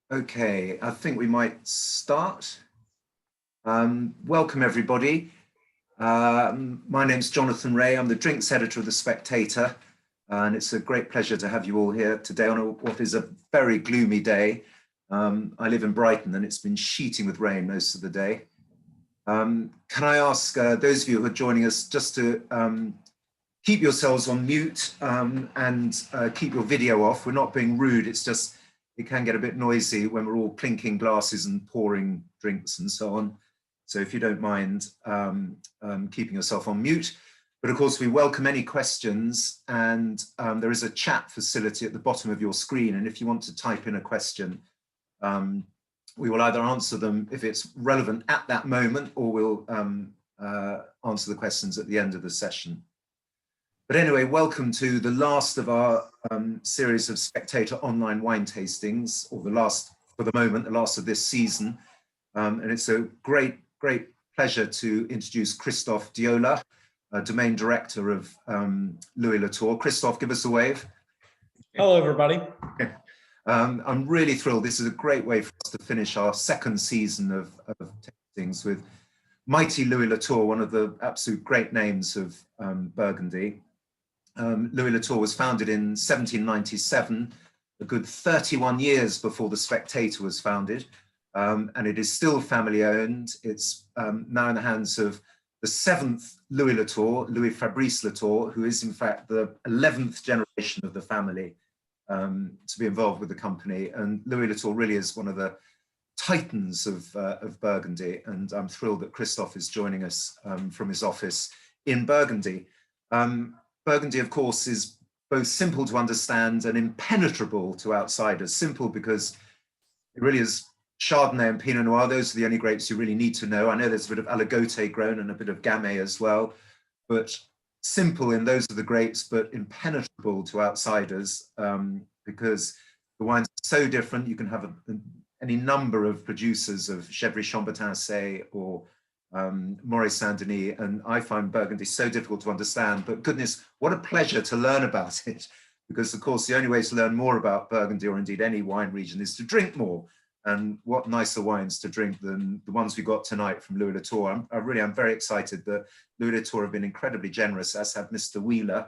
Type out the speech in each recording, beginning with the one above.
Okay, I think we might start. Welcome, everybody. My name's Jonathan Ray. I'm the drinks editor of The Spectator, and it's a great pleasure to have you all here today on what is a very gloomy day. I live in Brighton, and it's been sheeting with rain most of the day. Can I ask those of you who are joining us just to keep yourselves on mute and keep your video off. We're not being rude, it's just it can get a bit noisy when we're all clinking glasses and pouring drinks and so on. So if you don't mind keeping yourself on mute. But of course, we welcome any questions, and there is a chat facility at the bottom of your screen. And if you want to type in a question, we will either answer them if it's relevant at that moment, or we'll answer the questions at the end of the session. But anyway, welcome to the last of our series of Spectator online wine tastings, or the last, for the moment, the last of this season. And it's a great pleasure to introduce Christophe Diola, domain director of Louis Latour. Christophe, give us a wave. Hello, everybody. I'm really thrilled. This is a great way for us to finish our second season of tastings with mighty Louis Latour, one of the absolute great names of Burgundy. Louis Latour was founded in 1797, a good 31 years before The Spectator was founded, and it is still family owned. It's now in the hands of the 7th Louis Latour, Louis Fabrice Latour, who is in fact the 11th generation of the family to be involved with the company. And Louis Latour really is one of the titans of Burgundy, and I'm thrilled that Christophe is joining us from his office in Burgundy. Burgundy, of course, is both simple to understand and impenetrable to outsiders. Simple because it really is Chardonnay and Pinot Noir. Those are the only grapes you really need to know. I know there's a bit of Aligoté grown and a bit of Gamay as well, but simple in those are the grapes, but impenetrable to outsiders because the wines are so different. You can have any number of producers of Gevrey-Chambertin or Moët Saint-Denis, and I find Burgundy so difficult to understand, but goodness, what a pleasure to learn about it, because of course the only way to learn more about Burgundy, or indeed any wine region, is to drink more. And what nicer wines to drink than the ones we got tonight from Louis Latour. I'm very excited that Louis Latour have been incredibly generous, as have Mr. Wheeler,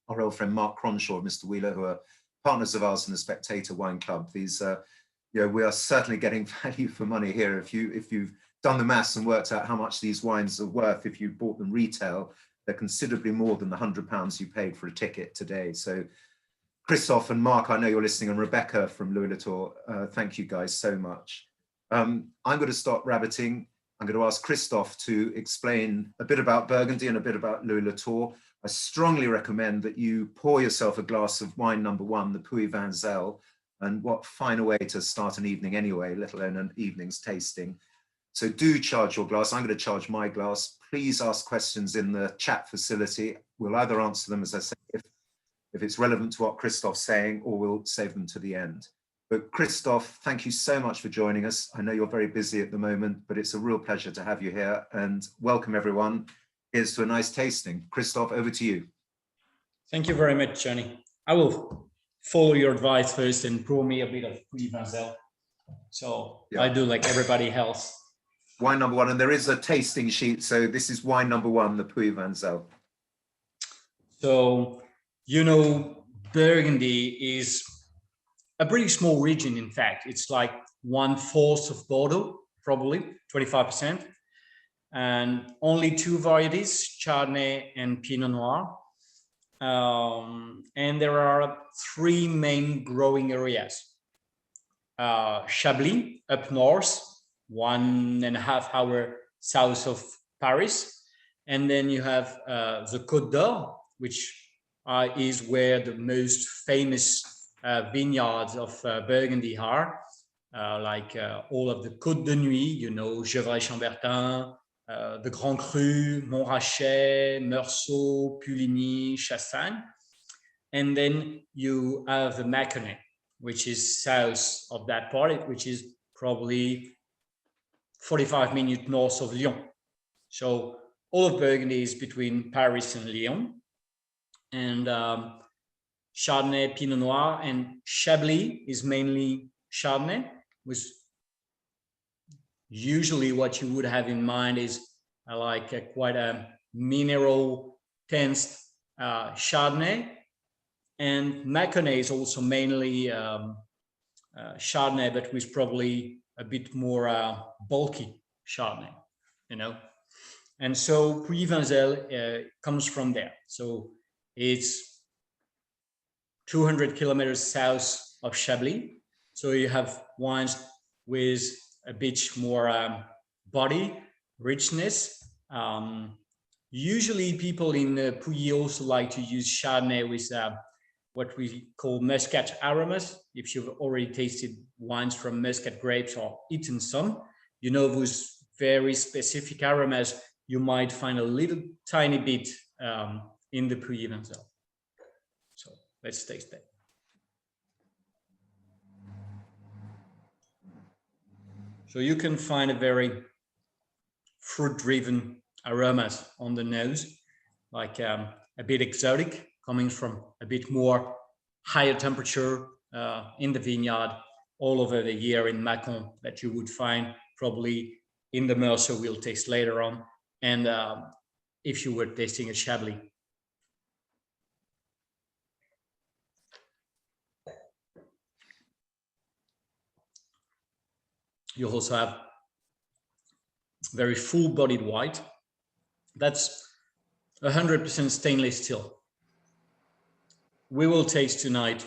our old friend Mark Cronshaw, Mr. Wheeler, who are partners of ours in the Spectator Wine Club. These, we are certainly getting value for money here. If you've done the maths and worked out how much these wines are worth, if you bought them retail, they're considerably more than the £100 you paid for a ticket today. So Christophe and Mark, I know you're listening, and Rebecca from Louis Latour, thank you guys so much. I'm going to stop rabbiting. I'm going to ask Christophe to explain a bit about Burgundy and a bit about Louis Latour. I strongly recommend that you pour yourself a glass of wine number one, the Puy Vinzel, and what finer way to start an evening anyway, let alone an evening's tasting. So do charge your glass. I'm going to charge my glass. Please ask questions in the chat facility. We'll either answer them, as I say, if it's relevant to what Christophe's saying, or we'll save them to the end. But Christophe, thank you so much for joining us. I know you're very busy at the moment, but it's a real pleasure to have you here, and welcome everyone. Here's to a nice tasting. Christophe, over to you. Thank you very much, Johnny. I will follow your advice first and pour me a bit of Puy Vinzel. So yeah. I do like everybody else. Wine number one, and there is a tasting sheet. So this is wine number one, the Puy Vinzel. So, Burgundy is a pretty small region. In fact, it's like 1/4 of Bordeaux, probably 25%, and only 2 varieties, Chardonnay and Pinot Noir. And there are 3 main growing areas. Chablis up north, 1.5 hours south of Paris. And then you have the Côte d'Or, which is where the most famous vineyards of Burgundy are, like all of the Côte de Nuit, Gevrey-Chambertin, the Grand Cru, Montrachet, Meursault, Puligny, Chassagne. And then you have the Mâconnais, which is south of that part, which is probably 45 minutes north of Lyon. So all of Burgundy is between Paris and Lyon. And Chardonnay, Pinot Noir, and Chablis is mainly Chardonnay, was usually what you would have in mind is quite a mineral tense Chardonnay, and Mâconnais is also mainly Chardonnay, but with probably a bit more bulky Chardonnay, you know. And so Puy-Vinzel comes from there. So it's 200 kilometers south of Chablis. So you have wines with a bit more body, richness. Usually people in Puy also like to use Chardonnay with what we call muscat aromas. If you've already tasted wines from muscat grapes or eaten some, you know those very specific aromas you might find a little tiny bit in the Puy-Vinzel. So let's taste that. So you can find a very fruit-driven aromas on the nose, like a bit exotic, coming from a bit more higher temperature in the vineyard all over the year in Mâcon that you would find probably in the Meursault we'll taste later on, and if you were tasting a Chablis. You also have very full-bodied white. That's 100% stainless steel. We will taste tonight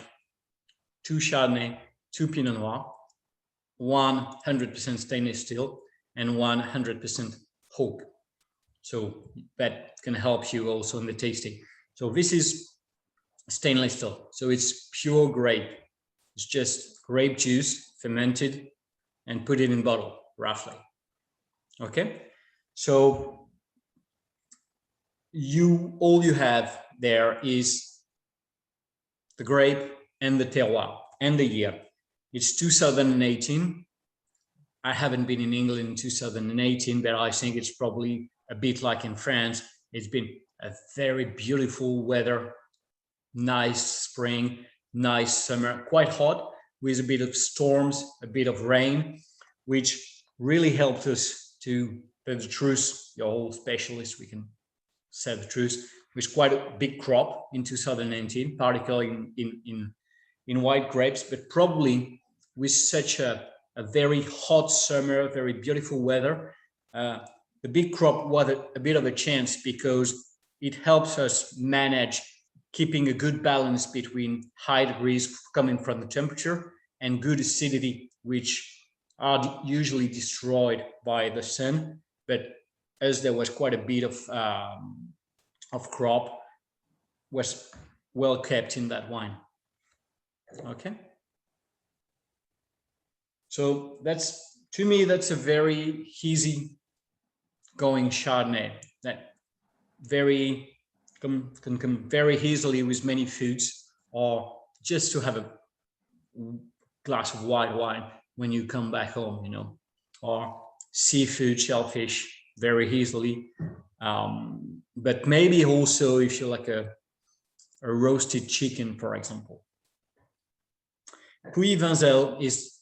2 Chardonnay, 2 Pinot Noir, 100% stainless steel, and 100% oak. So that can help you also in the tasting. So this is stainless steel. So it's pure grape. It's just grape juice fermented and put it in bottle, roughly. Okay, so all you have there is the grape and the terroir and the year. It's 2018. I haven't been in England in 2018, but I think it's probably a bit like in France. It's been a very beautiful weather, nice spring, nice summer, quite hot with a bit of storms, a bit of rain, which really helped us to tell the truth. Your whole specialist, we can say the truth, with quite a big crop in 2019, particularly in white grapes, but probably with such a very hot summer, very beautiful weather, the big crop was a bit of a chance because it helps us manage keeping a good balance between high degrees coming from the temperature and good acidity, which are usually destroyed by the sun. But as there was quite a bit of crop, was well kept in that wine. Okay. So to me, that's a very easy going Chardonnay that can come very easily with many foods, or just to have a glass of white wine when you come back home, you know, or seafood, shellfish very easily. But maybe also if you like a roasted chicken, for example. Puy-Vinzel is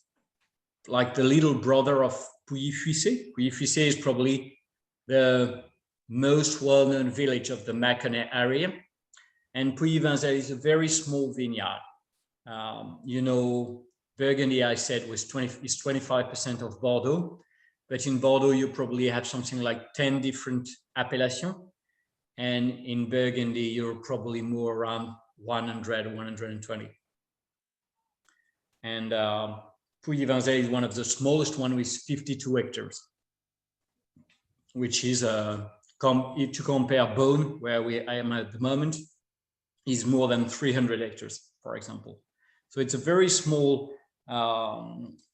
like the little brother of Pouilly-Fuissé. Pouilly-Fuissé is probably the most well-known village of the Mâconnais area. And Puy-Vinzel is a very small vineyard. You know, Burgundy, I said, is 25% of Bordeaux. But in Bordeaux, you probably have something like 10 different appellations. And in Burgundy, you're probably more around 100, 120. And Puy-Vinzel is one of the smallest one with 52 hectares, which is, to compare Beaune, where I am at the moment, is more than 300 hectares, for example. So it's a very small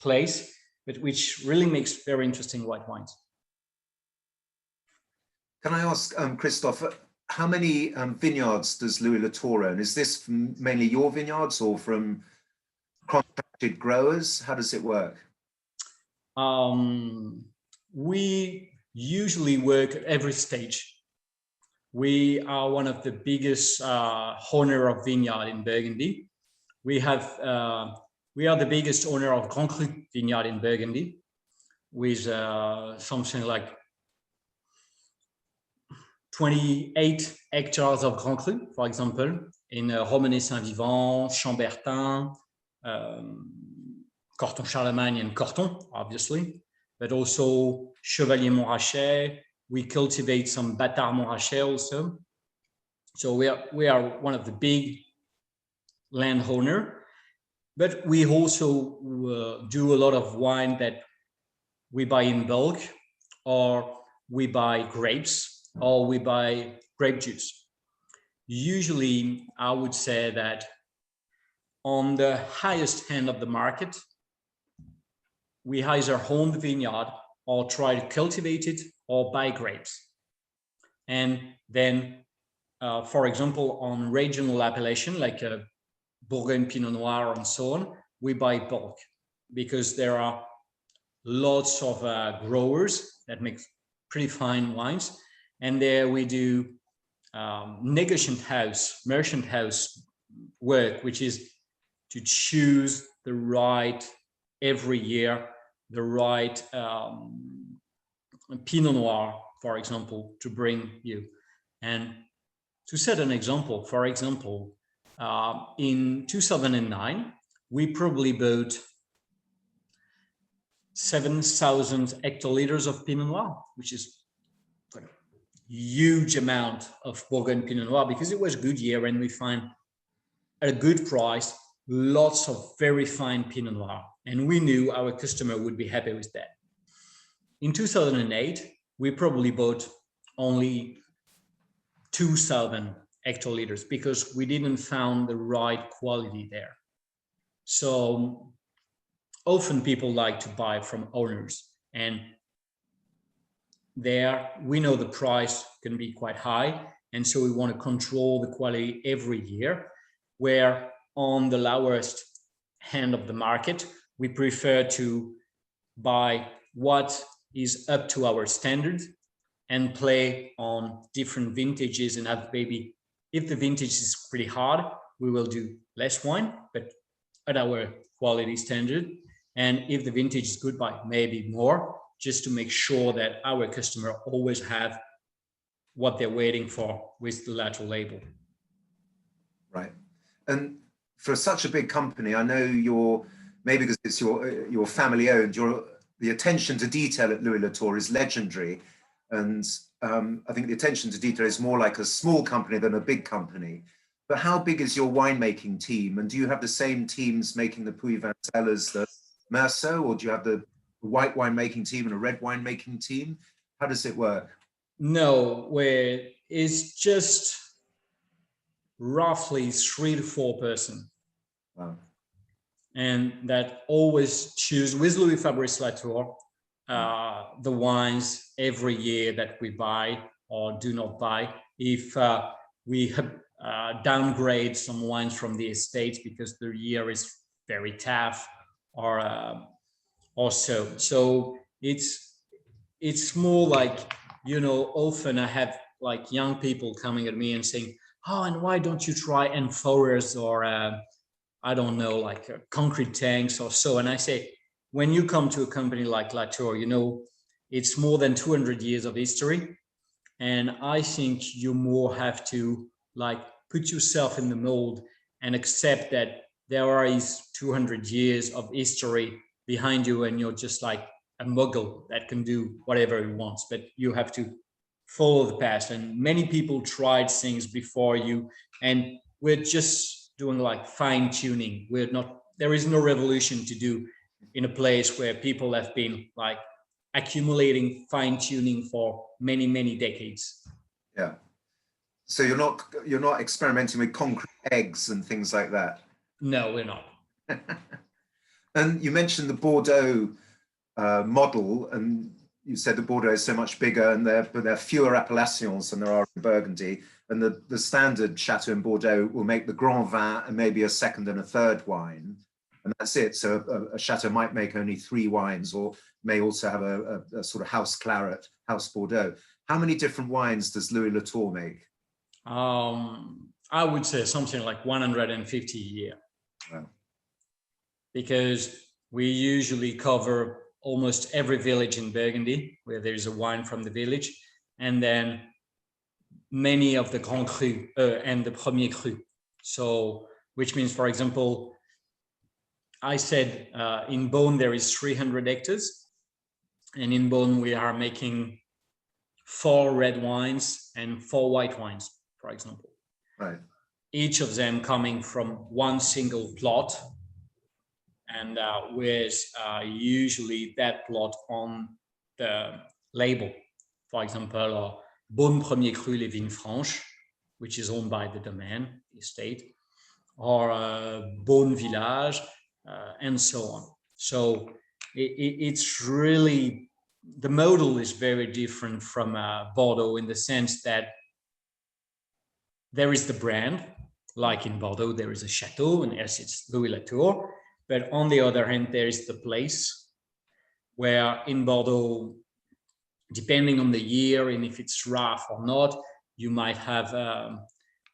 place, but which really makes very interesting white wines. Can I ask, Christophe, how many vineyards does Louis Latour own? Is this mainly your vineyards or from contracted growers? How does it work? We usually work at every stage. We are one of the biggest owner of vineyard in Burgundy. We have We are the biggest owner of Grand Cru vineyard in Burgundy, with something like 28 hectares of Grand Cru, for example, in Romanée-Saint-Vivant, Chambertin, Corton Charlemagne and Corton, obviously, but also Chevalier Montrachet. We cultivate some Bâtard Montrachet also. So we are one of the big landowner, but we also do a lot of wine that we buy in bulk, or we buy grapes, or we buy grape juice. Usually, I would say that on the highest end of the market, we either own the vineyard or try to cultivate it or buy grapes. And then, for example, on regional appellation, like Bourgogne Pinot Noir and so on, we buy bulk because there are lots of growers that make pretty fine wines. And there we do merchant house work, which is to choose the right, every year, the right Pinot Noir, for example, to bring you. And to set an example, for example, in 2009, we probably bought 7,000 hectoliters of Pinot Noir, which is a huge amount of Bourgogne Pinot Noir, because it was a good year and we find at a good price lots of very fine Pinot Noir. And we knew our customer would be happy with that. In 2008, we probably bought only 2,000 hectoliters because we didn't find the right quality there. So often people like to buy from owners, and there we know the price can be quite high, and so we want to control the quality every year, where on the lowest end of the market, we prefer to buy what is up to our standard and play on different vintages and have maybe, if the vintage is pretty hard, we will do less wine, but at our quality standard. And if the vintage is good, by maybe more, just to make sure that our customer always have what they're waiting for with the Latour label. Right. And for such a big company, I know maybe because it's your family owned, the attention to detail at Louis Latour is legendary. And I think the attention to detail is more like a small company than a big company. But how big is your winemaking team? And do you have the same teams making the Puy-Vincel as the Maison, or do you have the white winemaking team and a red winemaking team? How does it work? No, it's just roughly 3 to 4 person. Wow. And that always choose with Louis Fabrice Latour the wines every year that we buy or do not buy. If we downgrade some wines from the estates because the year is very tough, or so it's more like, often I have like young people coming at me and saying, oh, and why don't you try amphores or I don't know, like concrete tanks or so. And I say, when you come to a company like Latour, it's more than 200 years of history. And I think you more have to like put yourself in the mold and accept that there is 200 years of history behind you, and you're just like a muggle that can do whatever he wants, but you have to follow the past. And many people tried things before you, and we're just doing like fine tuning. There is no revolution to do in a place where people have been like accumulating fine tuning for many, many decades. Yeah. So you're not experimenting with concrete eggs and things like that. No, we're not. And you mentioned the Bordeaux model, and you said the Bordeaux is so much bigger, but there are fewer appellations than there are in Burgundy. And the standard chateau in Bordeaux will make the Grand Vin and maybe a second and a third wine, and that's it. So a chateau might make only 3 wines, or may also have a sort of house claret, house Bordeaux. How many different wines does Louis Latour make? I would say something like 150 a year. Wow. because we usually cover almost every village in Burgundy where there's a wine from the village, and then many of the Grand Cru and the Premier Cru. So, which means, for example, I said in Beaune there is 300 hectares, and in Beaune we are making 4 red wines and 4 white wines, for example. Right. Each of them coming from one single plot, and with usually that plot on the label. For example, Beaune Premier Cru les Vignes Franches, which is owned by the domain, the estate, or Beaune Village, and so on. So it's really, the model is very different from Bordeaux in the sense that there is the brand, like in Bordeaux, there is a chateau, and yes, it's Louis Latour. But on the other hand, there is the place, where in Bordeaux, depending on the year and if it's rough or not, you might have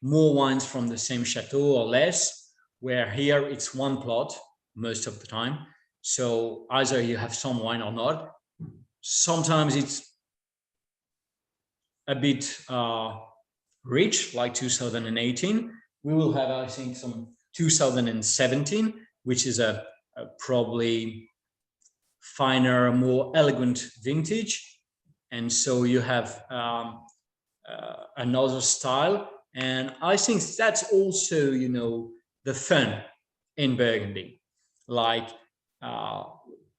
more wines from the same chateau or less, where here it's one plot most of the time. So either you have some wine or not. Sometimes it's a bit rich, like 2018. We will have, I think, some 2017, which is a probably finer, more elegant vintage. And so you have another style. And I think that's also, you know, the fun in Burgundy. Like,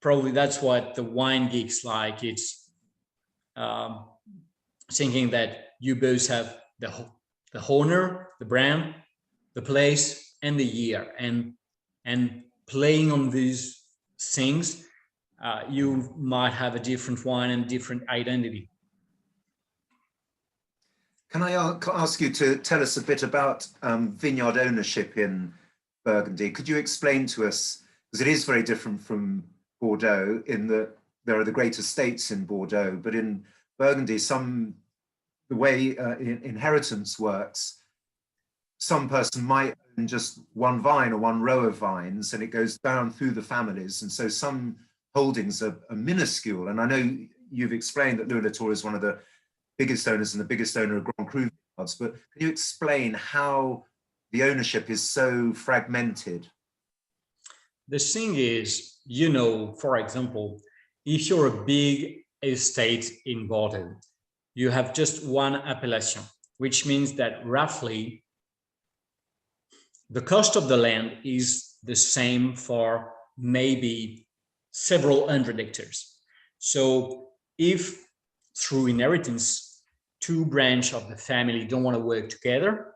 probably that's what the wine geeks like. It's thinking that you both have the owner, the brand, the place, and the year, and playing on these things, you might have a different wine and different identity. Can I ask you to tell us a bit about vineyard ownership in Burgundy? Could you explain to us, because it is very different from Bordeaux in that there are the great estates in Bordeaux, but in Burgundy, the way inheritance works, some person might own just one vine or one row of vines, and it goes down through the families. And so some holdings are minuscule. And I know you've explained that Louis Latour is one of the biggest owners and the biggest owner of Grand Cru vineyards, but can you explain how the ownership is so fragmented? The thing is, you know, for example, if you're a big estate in Bordeaux, you have just one appellation, which means that roughly the cost of the land is the same for maybe several hundred hectares. So if through inheritance, 2 branches of the family don't want to work together,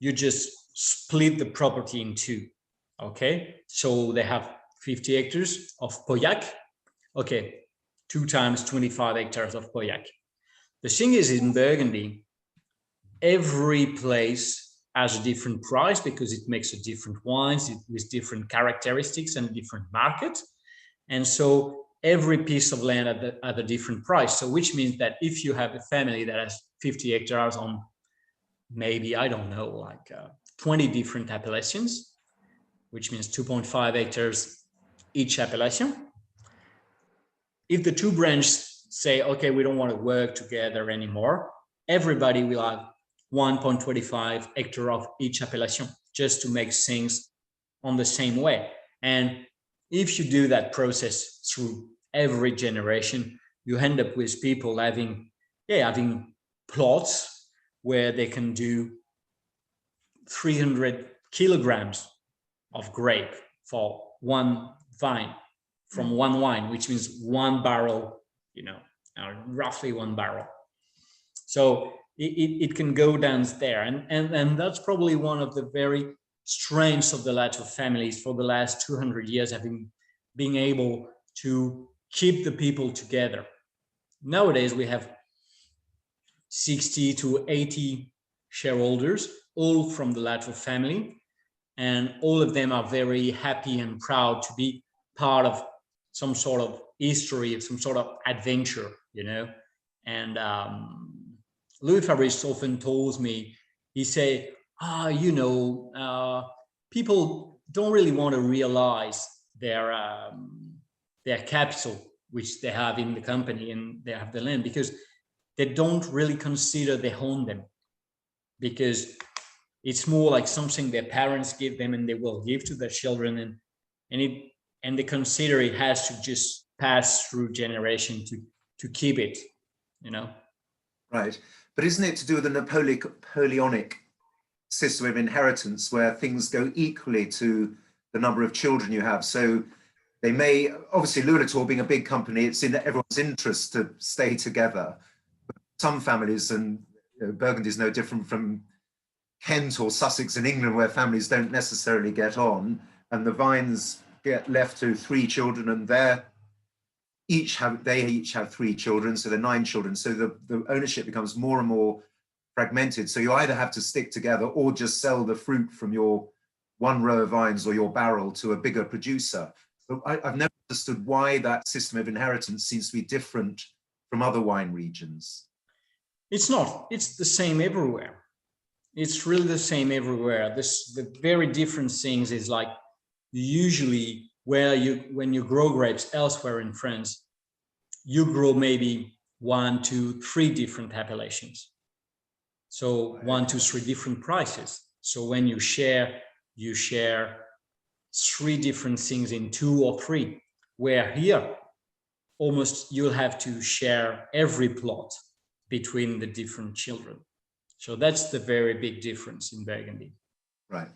you just split the property in 2. Okay, so they have 50 hectares of Pauillac. Okay, 2 times 25 hectares of Pauillac. The thing is, in Burgundy, every place has a different price because it makes a different wines with different characteristics and different market. And so every piece of land at a different price. So which means that if you have a family that has 50 hectares on maybe, I don't know, like 20 different appellations, which means 2.5 hectares each appellation. If the 2 branches say, okay, we don't want to work together anymore, everybody will have 1.25 hectare of each appellation just to make things on the same way. And if you do that process through every generation, you end up with people having plots where they can do 300 kilograms of grape for one vine from one wine, which means 1 barrel, you know, roughly 1 barrel. So it can go down there. And that's probably one of the very strengths of the Latour families for the last 200 years, being able to keep the people together. Nowadays, we have 60 to 80 shareholders, all from the Latour family, and all of them are very happy and proud to be part of some sort of history, of some sort of adventure, you know. And Louis Fabrice often tells me, he say, you know, people don't really want to realize their capital, which they have in the company, and they have the land, because they don't really consider they own them, because it's more like something their parents give them and they will give to their children, and they consider it has to just pass through generation to keep it, you know. Right, but isn't it to do with the Napoleonic system of inheritance, where things go equally to the number of children you have? So they may, obviously Louis Latour being a big company, it's in everyone's interest to stay together. But some families, and Burgundy is no different from Kent or Sussex in England, where families don't necessarily get on, and the vines get left to 3 children, and they each have 3 children, so they're 9 children. So the ownership becomes more and more fragmented. So you either have to stick together or just sell the fruit from your 1 row of vines or your barrel to a bigger producer. But I've never understood why that system of inheritance seems to be different from other wine regions. It's not. It's the same everywhere. It's really the same everywhere. The very different things is like, usually when you grow grapes elsewhere in France, you grow maybe 1, 2, 3 different appellations. So 1, 2, 3 different prices. So when you share 3 different things in 2 or 3, where here almost you'll have to share every plot between the different children. So that's the very big difference in Burgundy. Right.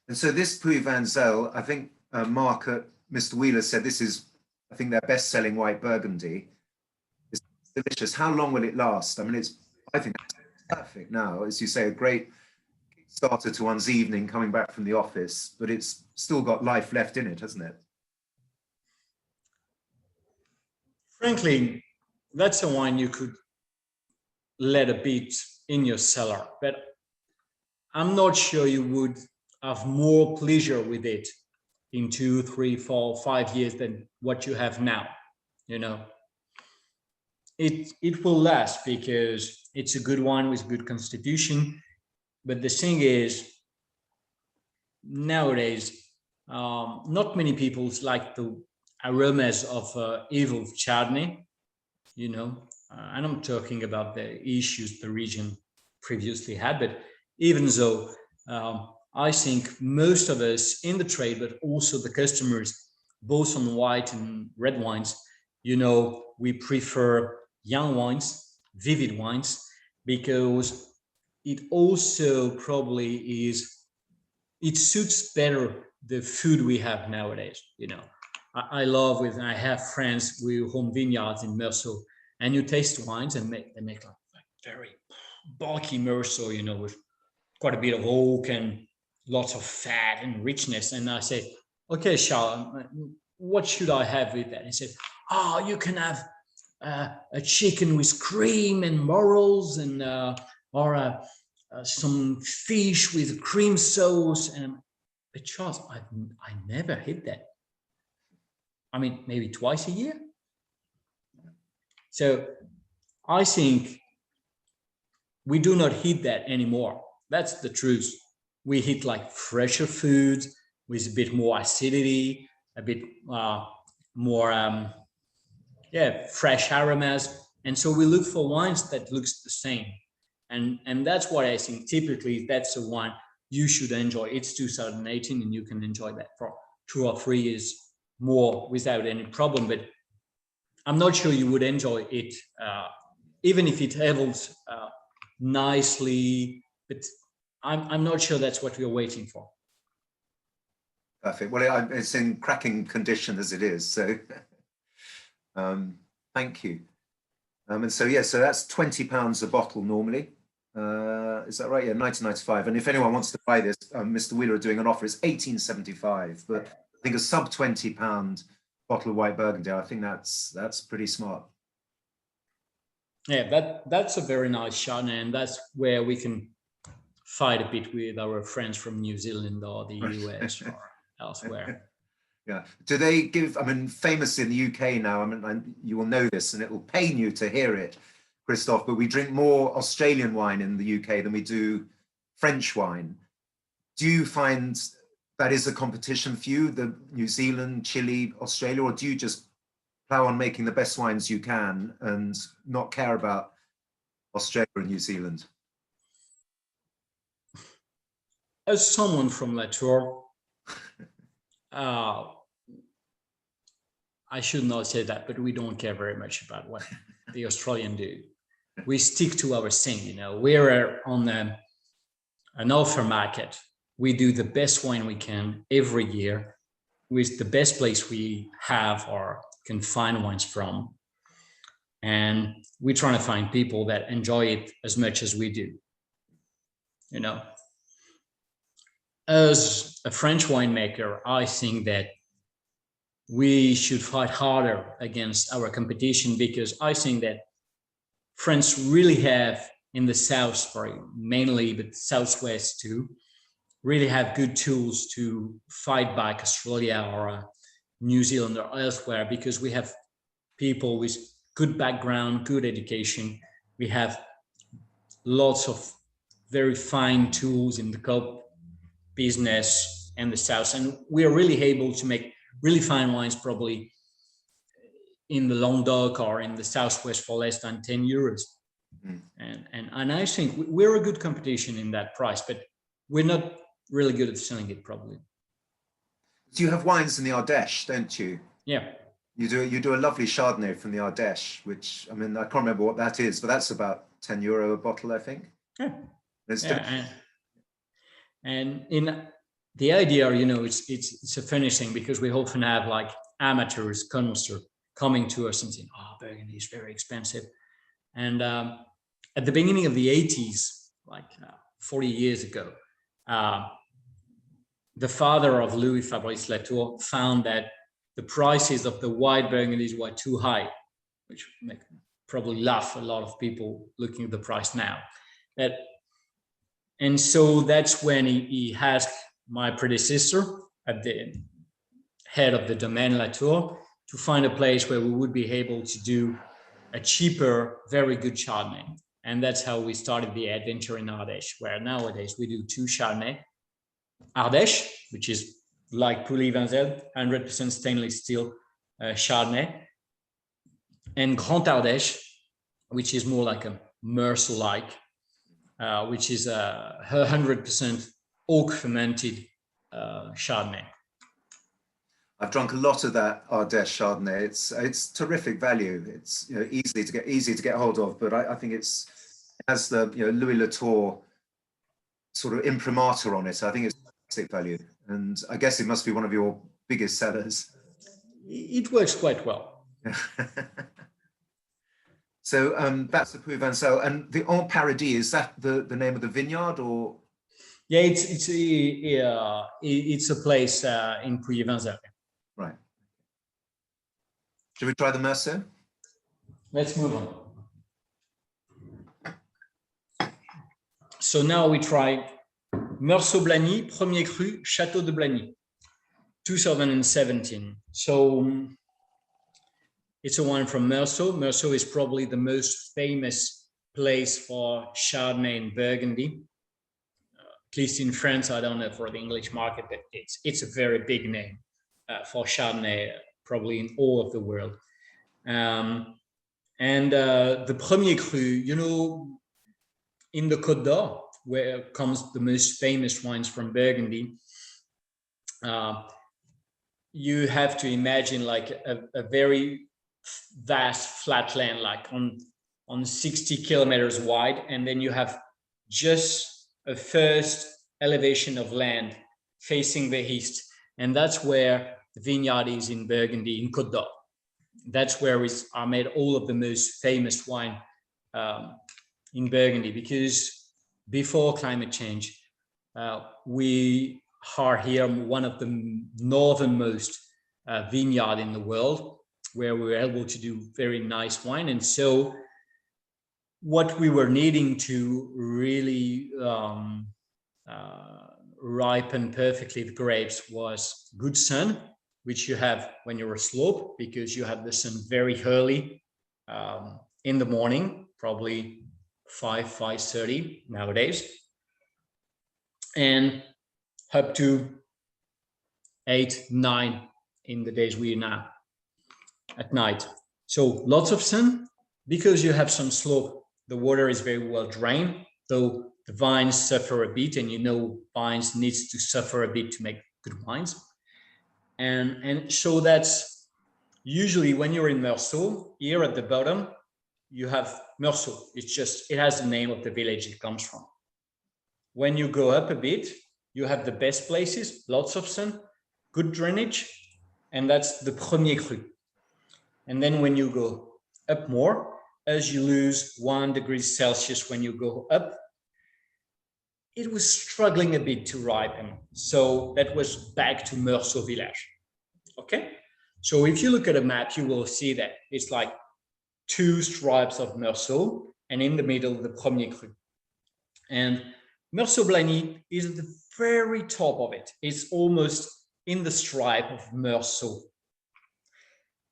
And so this Puy Vanzel, I think Mark at Mr. Wheeler said this is, I think, their best-selling white Burgundy. It's delicious. How long will it last? I mean, I think it's perfect now. As you say, a great starter to one's evening coming back from the office, but it's still got life left in it, hasn't it? Frankly, that's a wine you could let a bit in your cellar, but I'm not sure you would have more pleasure with it in 2, 3, 4, 5 years than what you have now. You know, it will last because it's a good wine with good constitution. But the thing is, nowadays, not many people like the aromas of evil Chardonnay, you know, and I'm talking about the issues the region previously had. But even though I think most of us in the trade, but also the customers, both on white and red wines, you know, we prefer young wines, vivid wines, because it also probably it suits better the food we have nowadays. You know, I love I have friends with home vineyards in Meursault, and you taste wines and they make like very bulky Meursault, you know, with quite a bit of oak and lots of fat and richness. And I say, okay, Charles, what should I have with that? He said, oh, you can have a chicken with cream and morels, and or some fish with cream sauce. And but Charles, I never hit that. I mean, maybe twice a year. So I think we do not hit that anymore. That's the truth. We hit like fresher food with a bit more acidity, a bit more fresh aromas. And so we look for wines that looks the same. And that's what I think typically that's the wine you should enjoy. It's 2018 and you can enjoy that for 2 or 3 years more without any problem. But I'm not sure you would enjoy it, even if it evils nicely, but I'm not sure that's what we're waiting for. Perfect. Well, it's in cracking condition as it is. So thank you. And so, yeah, so that's £20 a bottle normally. Is that right? Yeah, 19.95. And if anyone wants to buy this, Mr. Wheeler are doing an offer. It's 18.75, but I think a sub £20 bottle of white Burgundy, I think that's pretty smart. Yeah, that's a very nice Chardonnay, and that's where we can fight a bit with our friends from New Zealand or the US or elsewhere. Yeah. Do they give, I mean, famous in the UK now, I mean, you will know this and it will pain you to hear it, Christophe, but we drink more Australian wine in the UK than we do French wine. Do you find that is a competition for you, the New Zealand, Chile, Australia, or do you just plow on making the best wines you can and not care about Australia and New Zealand? As someone from Latour, I should not say that, but we don't care very much about what the Australians do. We stick to our thing, you know. We're on an offer market. We do the best wine we can every year with the best place we have or can find wines from. And we're trying to find people that enjoy it as much as we do, you know. As a French winemaker, I think that we should fight harder against our competition, because I think that France really have in the south, mainly, but southwest too, really have good tools to fight back Australia or New Zealand or elsewhere, because we have people with good background, good education. We have lots of very fine tools in the cup business and the south, and we are really able to make really fine wines probably in the Languedoc or in the southwest for less than 10 euros. And I think we're a good competition in that price, but we're not really good at selling it probably. So you have wines in the Ardèche, don't you? Yeah. You do a lovely Chardonnay from the Ardèche, which, I mean, I can't remember what that is, but that's about €10 a bottle, I think. Yeah. And in the idea, you know, it's a funny thing, because we often have like amateurs, connoisseurs coming to us and saying, "Oh, Burgundy is very expensive." And at the beginning of the 80s, like 40 years ago, the father of Louis Fabrice Latour found that the prices of the white Burgundies were too high, which make probably laugh a lot of people looking at the price now. And so that's when he asked my predecessor at the head of the domain Latour to find a place where we would be able to do a cheaper, very good Chardonnay. And that's how we started the adventure in Ardèche, where nowadays we do 2 Chardonnay. Ardèche, which is like Pouilly Vinzel, 100% stainless steel Chardonnay. And Grand Ardèche, which is more like a Meursault-like, which is a 100% oak fermented Chardonnay. I've drunk a lot of that Ardèche Chardonnay. It's terrific value. It's, you know, easy to get hold of, but I think it has the, you know, Louis Latour sort of imprimatur on it. I think it's fantastic value, and I guess it must be one of your biggest sellers. It works quite well. So that's the Pouilly Vinzel, and the En Paradis, is that the name of the vineyard, or? Yeah, it's a place in Pouilly Vinzel. Right. Should we try the Meursault? Let's move on. So now we try Meursault-Blagny, Premier Cru, Château de Blagny, 2017. So it's a wine from Meursault. Meursault is probably the most famous place for Chardonnay in Burgundy. At least in France, I don't know for the English market, but it's a very big name for Chardonnay, probably in all of the world. The Premier Cru, you know, in the Côte d'Or, where comes the most famous wines from Burgundy, you have to imagine like a very vast flat land, like on 60 kilometers wide, and then you have just a first elevation of land facing the east, and that's where the vineyard is in Burgundy, in Côte d'Or. That's where are made all of the most famous wine in Burgundy, because before climate change, we are here one of the northernmost vineyard in the world, where we were able to do very nice wine. And so what we were needing to really ripen perfectly the grapes was good sun, which you have when you're a slope, because you have the sun very early in the morning, probably 5:30 nowadays, and up to 8, 9 in the days we're now at night. So lots of sun. Because you have some slope, the water is very well drained, though the vines suffer a bit, and you know vines needs to suffer a bit to make good wines. And so that's usually when you're in Meursault, here at the bottom, you have Meursault. It's just, it has the name of the village it comes from. When you go up a bit, you have the best places, lots of sun, good drainage, and that's the Premier Cru. And then when you go up more, as you lose 1 degree Celsius when you go up, it was struggling a bit to ripen. So that was back to Meursault village. Okay. So if you look at a map, you will see that it's like 2 stripes of Meursault, and in the middle, the Premier Cru. And Meursault-Blagny is at the very top of it. It's almost in the stripe of Meursault.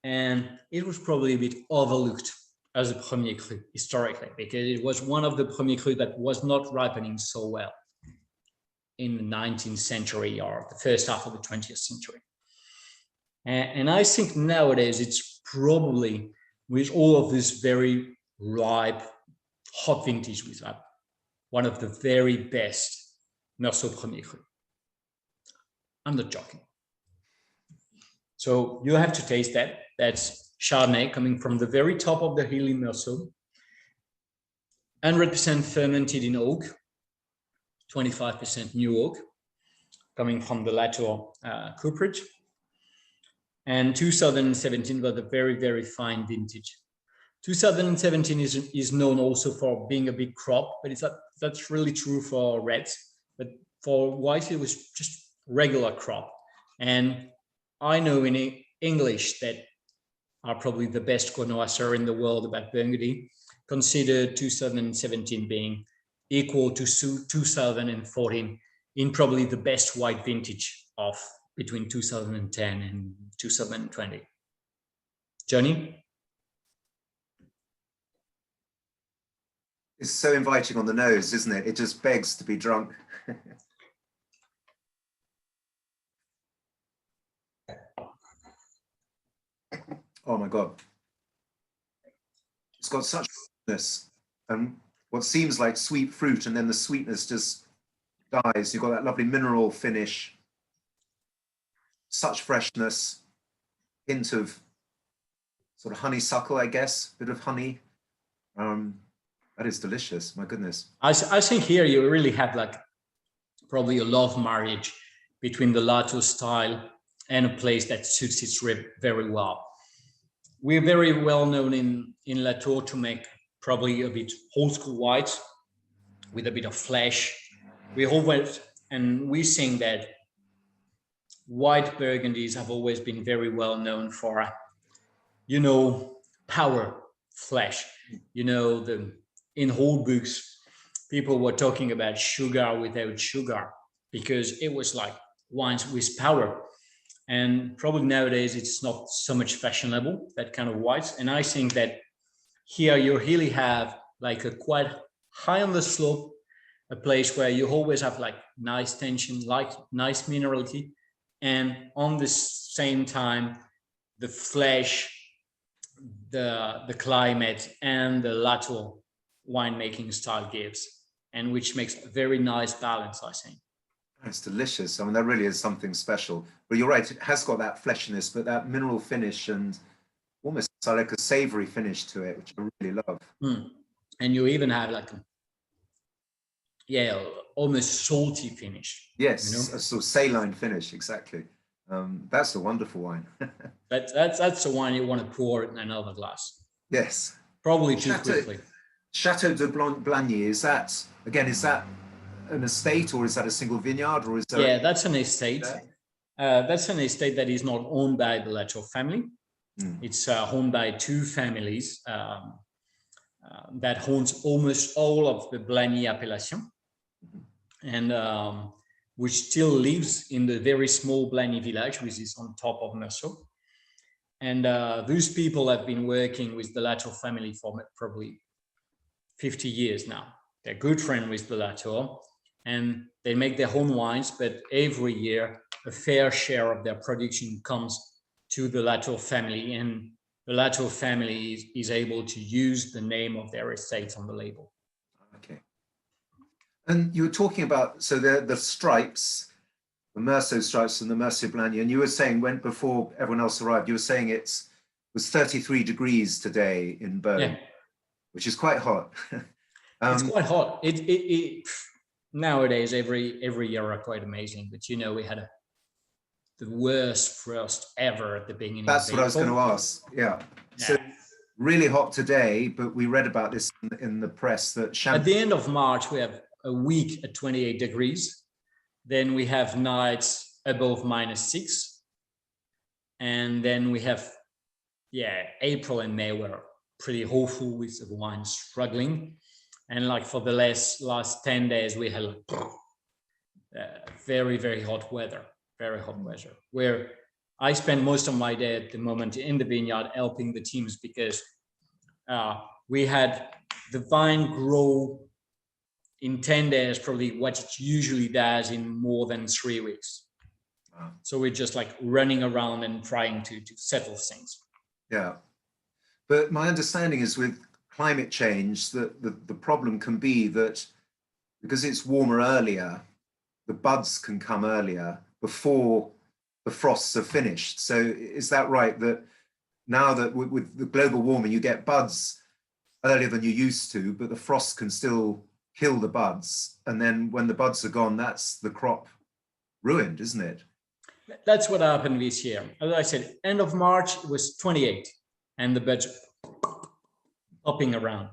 And it was probably a bit overlooked as a Premier Cru historically, because it was one of the Premier Cru that was not ripening so well in the 19th century or the first half of the 20th century. And I think nowadays it's probably, with all of this very ripe, hot vintage we have, one of the very best Meursault Premier Cru. I'm not joking. So you have to taste that. That's Chardonnay coming from the very top of the hill in Meursault. 100% fermented in oak, 25% new oak, coming from the Latour cooperage. And 2017 was a very, very fine vintage. 2017 is known also for being a big crop, but that's really true for reds. But for white, it was just regular crop. And I know in English that are probably the best connoisseur in the world about Burgundy, consider 2017 being equal to 2014 in probably the best white vintage of between 2010 and 2020. Johnny? It's so inviting on the nose, isn't it? It just begs to be drunk. Oh my God. It's got such sweetness and what seems like sweet fruit, and then the sweetness just dies. You've got that lovely mineral finish, such freshness, hint of sort of honeysuckle, I guess, bit of honey. That is delicious, my goodness. I think here you really have like probably a love marriage between the Latour style and a place that suits its rib very well. We're very well known in Latour to make probably a bit old school white with a bit of flesh. We always, and we think that white Burgundies have always been very well known for, you know, power, flesh. You know, in whole books, people were talking about sugar without sugar because it was like wines with power. And probably nowadays it's not so much fashionable, that kind of whites. And I think that here you really have like a quite high on the slope, a place where you always have like nice tension, like nice minerality. And on the same time, the flesh, the climate and the Latour winemaking style gives, and which makes a very nice balance, I think. It's delicious. I mean, that really is something special. But you're right, it has got that fleshiness, but that mineral finish and almost like a savory finish to it, which I really love. And you even have like almost salty finish. Yes, you know? a sort of saline finish, exactly. That's a wonderful wine. That's the wine you want to pour in another glass. Yes. Probably too quickly. Chateau de Blagny, is that an estate, or is that a single vineyard, or is that? Yeah, that's an estate. That's an estate that is not owned by the Latour family. It's owned by 2 families that owns almost all of the Blagny appellation, and which still lives in the very small Blagny village, which is on top of Meursault. And those people have been working with the Latour family for probably 50 years now. They're good friends with the Latour, and they make their own wines, but every year a fair share of their production comes to the Latour family, and the Latour family is able to use the name of their estates on the label. Okay. And you were talking about, so the stripes, the Meursault stripes and the Mercier Blagny, and you were saying before everyone else arrived, you were saying it was 33 degrees today in Bern, which is quite hot. It's quite hot. Nowadays, every year are quite amazing, but you know, we had the worst frost ever at the beginning. That's what I was going to ask. Yeah. So really hot today, but we read about this in the press that at the end of March, we have a week at 28 degrees. Then we have nights above -6. And then we have, April and May were pretty awful with the wine struggling. And like for the last 10 days, we had very, very hot weather, where I spend most of my day at the moment in the vineyard helping the teams, because we had the vine grow in 10 days, probably what it usually does in more than 3 weeks. Wow. So we're just like running around and trying to settle things. Yeah. But my understanding is with climate change, that the problem can be that because it's warmer earlier, the buds can come earlier before the frosts are finished. So is that right, that now that with the global warming, you get buds earlier than you used to, but the frost can still kill the buds, and then when the buds are gone, that's the crop ruined, isn't it? That's what happened this year. As I said, end of March it was 28 and the buds hopping around,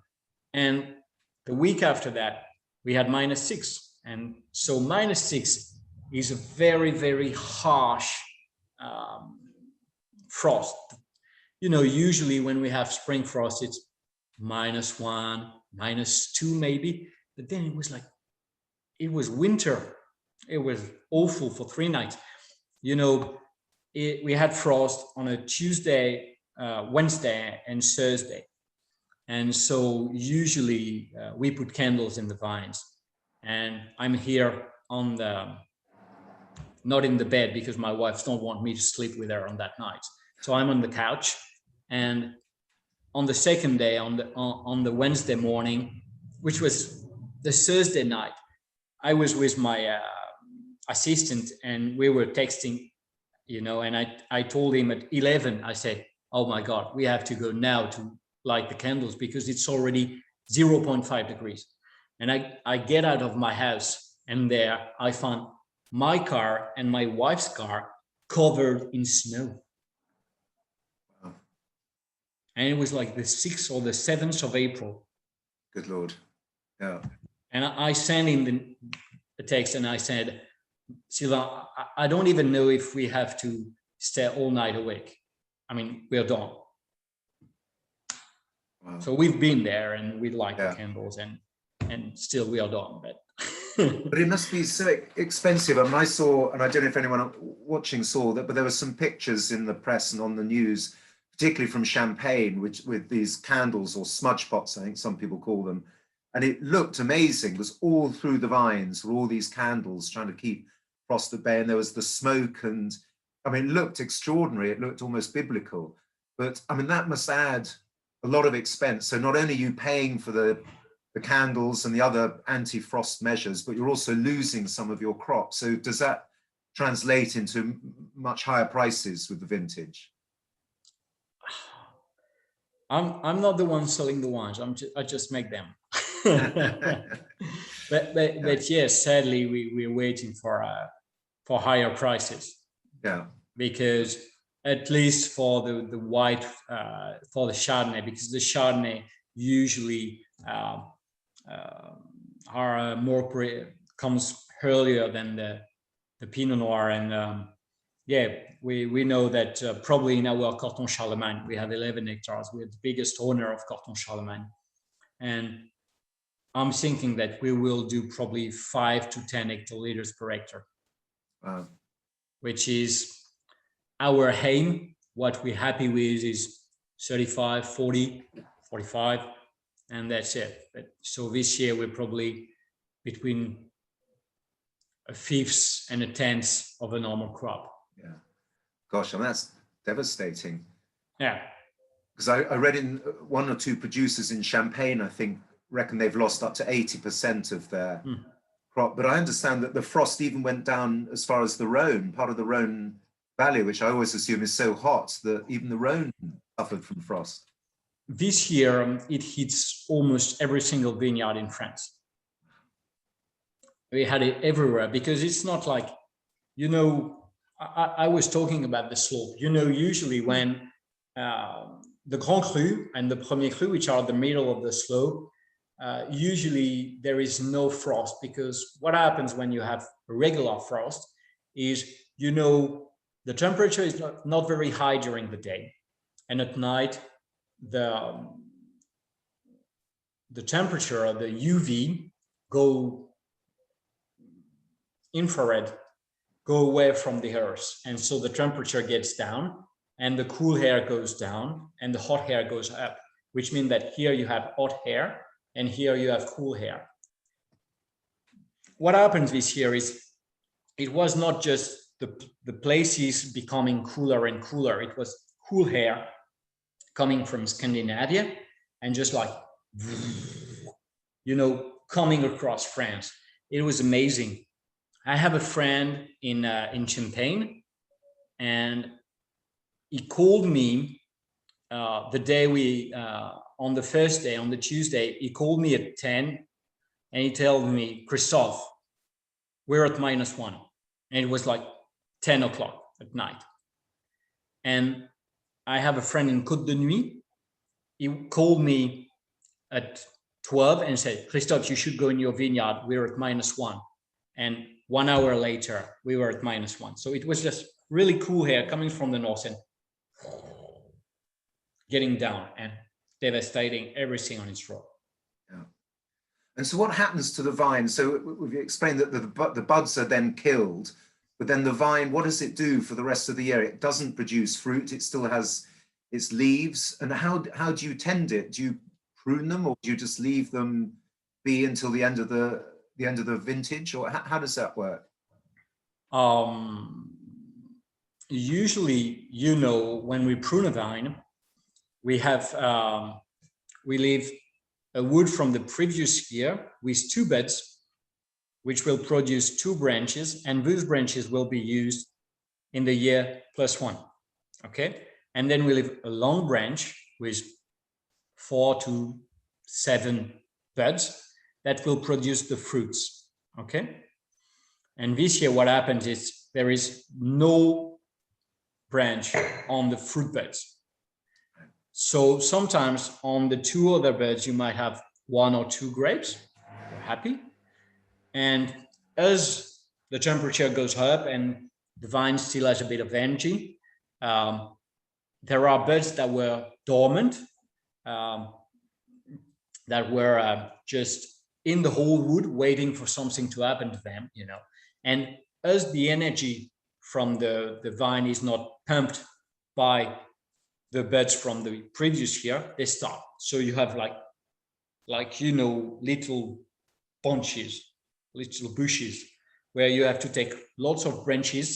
and the week after that we had -6, and so -6 is a very, very harsh frost. You know, usually when we have spring frost, it's -1, -2 maybe. But then it was winter. It was awful for 3 nights. You know, we had frost on a Tuesday, Wednesday, and Thursday. And so usually we put candles in the vines. And I'm here not in the bed, because my wife don't want me to sleep with her on that night. So I'm on the couch. And on the second day, on the Wednesday morning, which was the Thursday night, I was with my assistant and we were texting, you know, and I told him at 11, I said, oh my God, we have to go now to light the candles because it's already 0.5 degrees. And I get out of my house, and there I found my car and my wife's car covered in snow. Wow. And it was like the 6th or the 7th of April. Good Lord. Yeah. And I sent him the text and I said, Sylvain, I don't even know if we have to stay all night awake. I mean, we're done. Wow. So we've been there and we light the candles and still we are done. But but it must be so expensive. I mean, I saw, and I don't know if anyone watching saw that, but there were some pictures in the press and on the news, particularly from Champagne, with these candles, or smudge pots, I think some people call them. And it looked amazing. It was all through the vines, were all these candles trying to keep frost at bay. And there was the smoke, and I mean, it looked extraordinary. It looked almost biblical. But I mean, that must add a lot of expense. So not only are you paying for the candles and the other anti-frost measures, but you're also losing some of your crop. So does that translate into much higher prices with the vintage? I'm not the one selling the wines. I just make them. but yes, sadly we're waiting for higher prices. Yeah. Because at least for the white, for the Chardonnay, because the Chardonnay usually are comes earlier than the Pinot Noir, and we know that probably in our Corton Charlemagne we have 11 hectares. We're the biggest owner of Corton Charlemagne, and I'm thinking that we will do probably 5 to 10 hectoliters per hectare. Wow. Which is our aim. What we're happy with is 35, 40, 45, and that's it. But so this year we're probably between a fifth and a tenth of a normal crop. Yeah. Gosh, I mean, that's devastating. Yeah. Because I read in one or two producers in Champagne, I think, reckon they've lost up to 80% of their crop. But I understand that the frost even went down as far as the Rhone, part of the Rhone Valley, which I always assume is so hot that even the Rhone suffered from frost. This year, it hits almost every single vineyard in France. We had it everywhere because it's not like, I was talking about the slope. Usually when the Grand Cru and the Premier Cru, which are the middle of the slope, usually there is no frost, because what happens when you have regular frost is, the temperature is not very high during the day, and at night the temperature, the UV, infrared, go away from the earth, and so the temperature gets down, and the cool air goes down, and the hot air goes up, which means that here you have hot air, and here you have cool air. What happens this year is, it was not just the places becoming cooler and cooler, it was cool air coming from Scandinavia, and just like, coming across France. It was amazing. I have a friend in Champagne, and he called me the day on the first day, on the Tuesday, he called me at 10, and he told me, Christophe, we're at -1. And it was like 10 o'clock at night. And I have a friend in Côte de Nuit. He called me at 12 and said, Christophe, you should go in your vineyard. We're at -1. And 1 hour later, we were at -1. So it was just really cool air coming from the north and getting down and devastating everything on its road. Yeah. And so what happens to the vine? So we've explained that the buds are then killed, but then the vine, what does it do for the rest of the year? It doesn't produce fruit. It still has its leaves. And how do you tend it? Do you prune them, or do you just leave them be until the end of the vintage, or how does that work? Usually, when we prune a vine, we leave a wood from the previous year with 2 buds, which will produce 2 branches, and those branches will be used in the year +1. Okay, and then we leave a long branch with 4 to 7 buds that will produce the fruits. Okay, and this year what happens is there is no branch on the fruit buds. So sometimes on the 2 other buds, you might have 1 or 2 grapes. You're happy. And as the temperature goes up and the vine still has a bit of energy, there are buds that were dormant, that were just in the whole wood waiting for something to happen to them, And as the energy from the vine is not pumped by the buds from the previous year, they stop. So you have little bunches, little bushes, where you have to take lots of branches.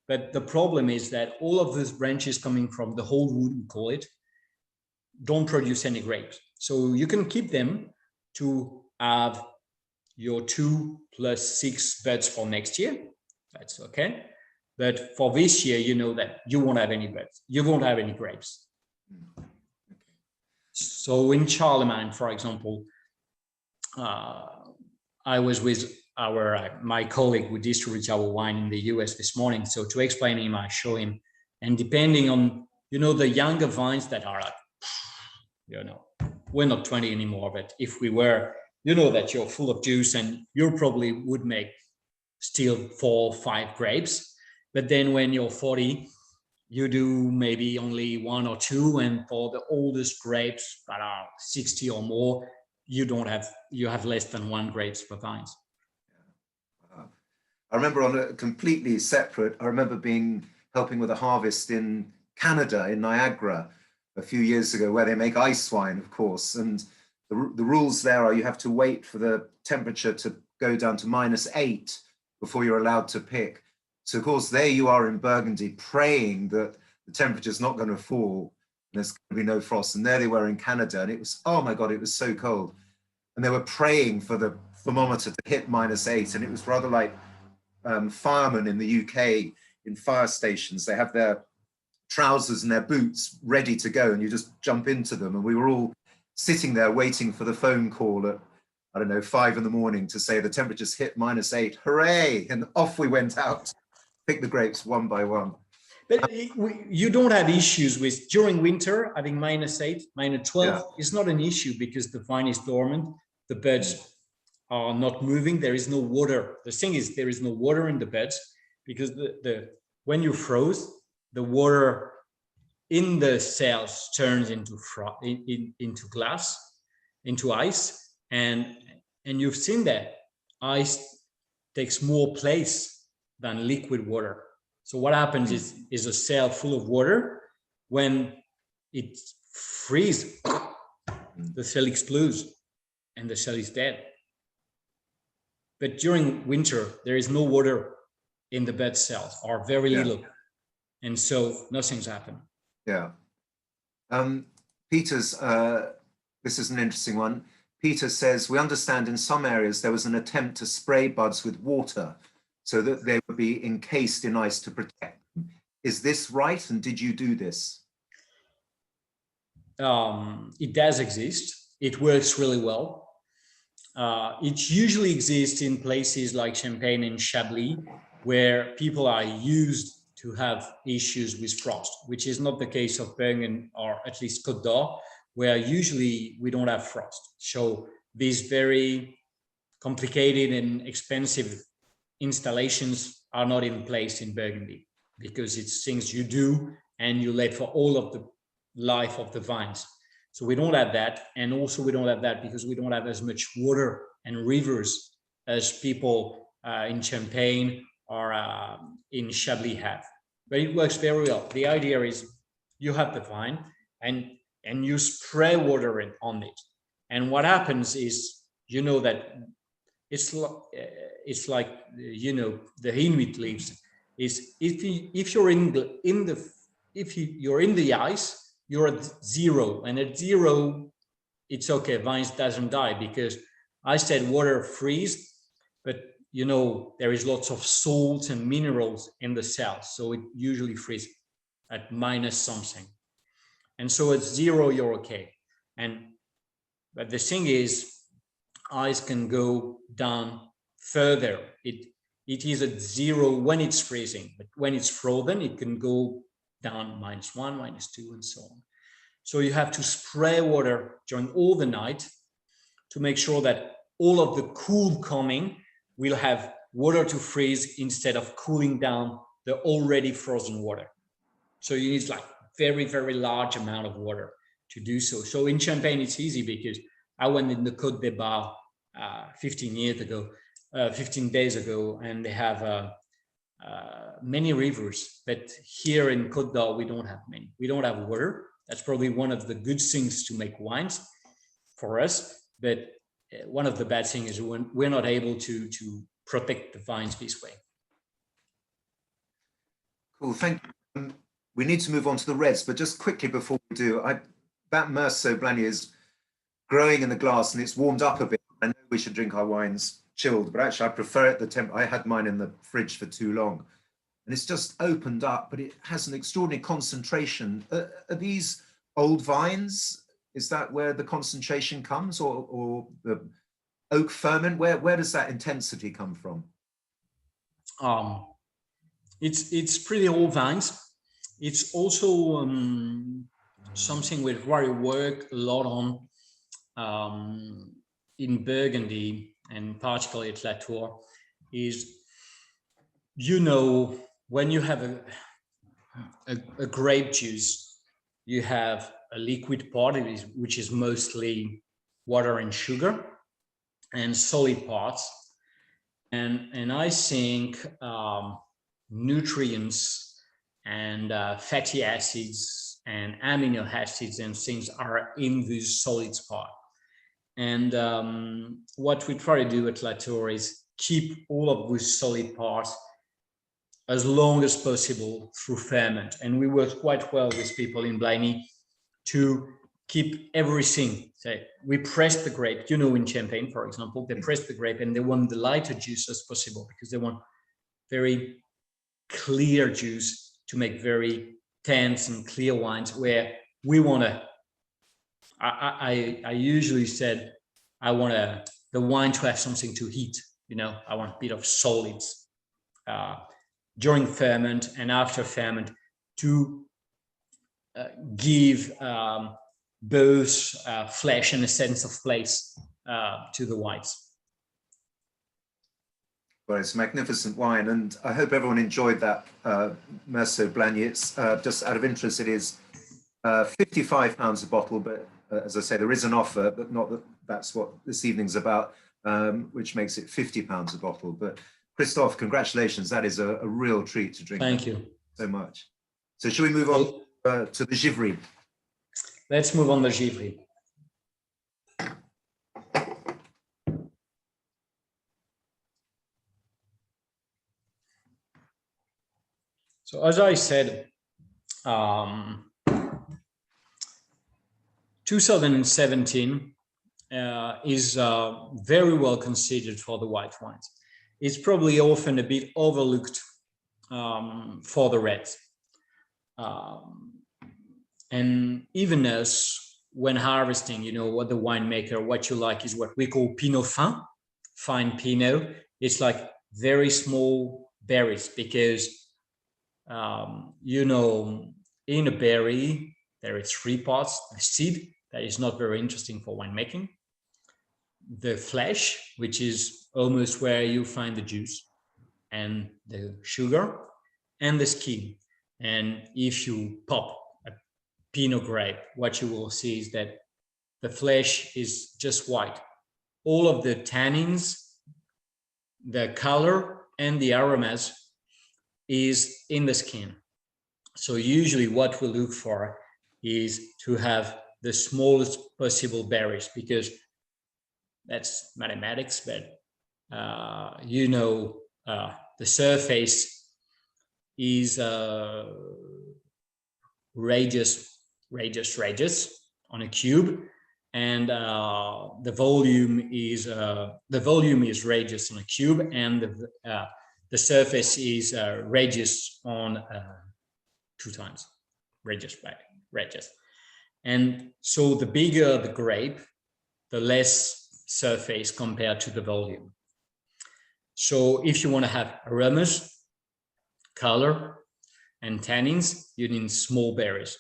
But the problem is that all of those branches coming from the whole wood, we call it, don't produce any grapes. So you can keep them to have your 2 + 6 buds for next year. That's okay. But for this year, you know that you won't have any buds. You won't have any grapes. So in Charlemagne, for example, I was with my colleague who distributes our wine in the US this morning. So to explain him, I show him, and depending on, the younger vines that are like, we're not 20 anymore, but if we were, that you're full of juice and you probably would make still 4 or 5 grapes. But then when you're 40, you do maybe only 1 or 2. And for the oldest grapes that are 60 or more, you have less than 1 grapes per vines. I remember on a completely separate, I remember helping with a harvest in Canada, in Niagara, a few years ago, where they make ice wine, of course. And the rules there are you have to wait for the temperature to go down to -8 before you're allowed to pick. So of course, there you are in Burgundy, praying that the temperature's not going to fall, and there's going to be no frost. And there they were in Canada, and it was, oh my God, it was so cold. And they were praying for the thermometer to hit -8. And it was rather like firemen in the UK in fire stations. They have their trousers and their boots ready to go, and you just jump into them. And we were all sitting there waiting for the phone call at, I don't know, 5 in the morning to say the temperature's hit -8. Hooray! And off we went out, pick the grapes one by one. But you don't have issues with during winter having -8, -12. Yeah. It's not an issue because the vine is dormant, the buds are not moving. There is no water. The thing is, there is no water in the buds because when you froze, the water in the cells turns into into glass, into ice, and you've seen that ice takes more place than liquid water. So what happens is a cell full of water, when it freezes, the cell explodes and the cell is dead. But during winter, there is no water in the bud cells, or very little. And so nothing's happened. Yeah. Peter's, this is an interesting one. Peter says, we understand in some areas there was an attempt to spray buds with water so that they would be encased in ice to protect them. Is this right? And did you do this? It does exist. It works really well. It usually exists in places like Champagne and Chablis, where people are used to have issues with frost, which is not the case of Burgundy, or at least Côte d'Or, where usually we don't have frost. So these very complicated and expensive installations are not in place in Burgundy, because it's things you do and you let for all of the life of the vines. So we don't have that. And also we don't have that because we don't have as much water and rivers as people in Champagne or in Chablis have. But it works very well. The idea is you have the vine and you spray water on it. And what happens is, you know, that it's like, you know, the Inuit leaves is if you're in the ice, you're at 0, and at 0 it's okay, vines doesn't die, because I said water freeze, but you know, there is lots of salt and minerals in the cells, so it usually freezes at minus something. And so at 0 you're okay. But the thing is, ice can go down further. It is at 0 when it's freezing, but when it's frozen, it can go down -1, -2, and so on. So you have to spray water during all the night to make sure that all of the cool coming will have water to freeze instead of cooling down the already frozen water. So you need like very, very large amount of water to do so. So in Champagne, it's easy because I went in the Côte des Bars 15 days ago, and they have many rivers, but here in Côte d'Or, we don't have many. We don't have water. That's probably one of the good things to make wines for us, but one of the bad things is we're not able to protect the vines this way. Cool, thank you. We need to move on to the reds, but just quickly before we do, that Meursault Blagny is growing in the glass and it's warmed up a bit. I know we should drink our wines chilled, but actually I prefer it the temp. I had mine in the fridge for too long, and it's just opened up, but it has an extraordinary concentration. Are these old vines? Is that where the concentration comes, or the oak ferment? Where does that intensity come from? It's pretty old vines. It's also something where I work a lot on in Burgundy, and particularly at Latour, is, you know, when you have a grape juice, you have a liquid part, which is mostly water and sugar, and solid parts. And I think nutrients and fatty acids and amino acids and things are in this solids part. And what we try to do at Latour is keep all of those solid parts as long as possible through ferment. And we work quite well with people in Bligny to keep everything. So we press the grape, you know, in Champagne, for example, they press the grape and they want the lighter juice as possible because they want very clear juice to make very tense and clear wines, where we want to, I usually said, I want the wine to have something to heat, you know, I want a bit of solids during ferment and after ferment to give both flesh and a sense of place to the wines. Well, it's a magnificent wine, and I hope everyone enjoyed that Merceau Bligny. It's just out of interest, it is £55 a bottle, but as I say, there is an offer, but not that that's what this evening's about, which makes it £50 a bottle. But Christophe, congratulations. That is a real treat to drink. Thank you so much. So should we move on to the Givry? Let's move on to Givry. So as I said, 2017 is very well considered for the white wines. It's probably often a bit overlooked for the reds. And even us, when harvesting, you know, what the winemaker, what you like is what we call Pinot fin, fine Pinot. It's like very small berries because, you know, in a berry, there is three parts: the seed, that is not very interesting for winemaking; the flesh, which is almost where you find the juice, and the sugar, and the skin. And if you pop a Pinot grape, what you will see is that the flesh is just white. All of the tannins, the color, and the aromas is in the skin. So usually what we look for is to have the smallest possible berries, because that's mathematics, but you know, the surface is radius on a cube, and the volume is radius on a cube, and the surface is radius on 2 times radius by radius. And so the bigger the grape, the less surface compared to the volume. So if you want to have aromas, color, and tannins, you need small berries.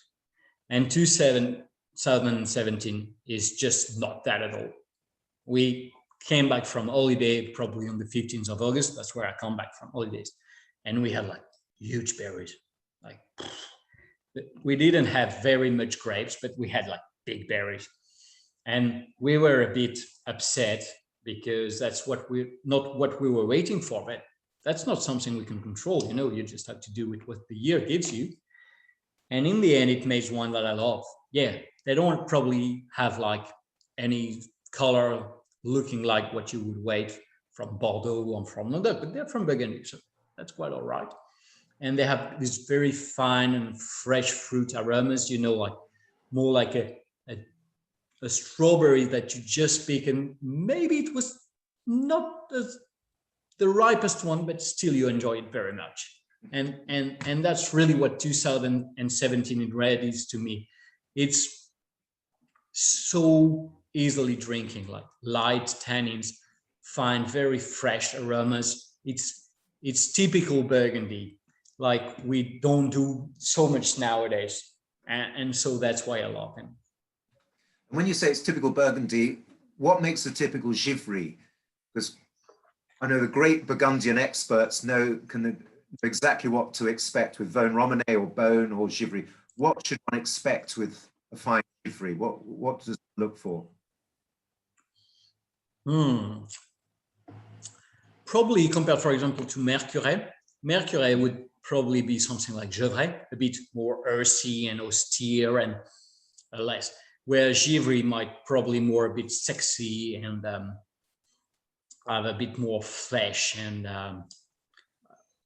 And 2017 is just not that at all. We came back from holiday probably on the 15th of August. That's where I come back from holidays. And we had like huge berries. Like, we didn't have very much grapes, but we had like big berries. And we were a bit upset because that's not what we were waiting for, but that's not something we can control. You know, you just have to do with what the year gives you. And in the end, it makes one that I love. Yeah, they don't probably have like any color looking like what you would wait from Bordeaux or from Languedoc, but they're from Burgundy, so that's quite all right. And they have these very fine and fresh fruit aromas, you know, like more like a strawberry that you just pick, and maybe it was not the ripest one, but still you enjoy it very much. And that's really what 2017 in red is to me. It's so easily drinking, like light tannins, fine, very fresh aromas. It's typical Burgundy, like we don't do so much nowadays. And so that's why I love him. When you say it's typical Burgundy, what makes a typical Givry? Because I know the great Burgundian experts know exactly what to expect with Vosne Romanée or Beaune or Givry. What should one expect with a fine Givry? What does it look for? Probably compared, for example, to Mercury. Mercury would probably be something like Gevrey, a bit more earthy and austere and less. Where Givry might probably more a bit sexy and have a bit more flesh and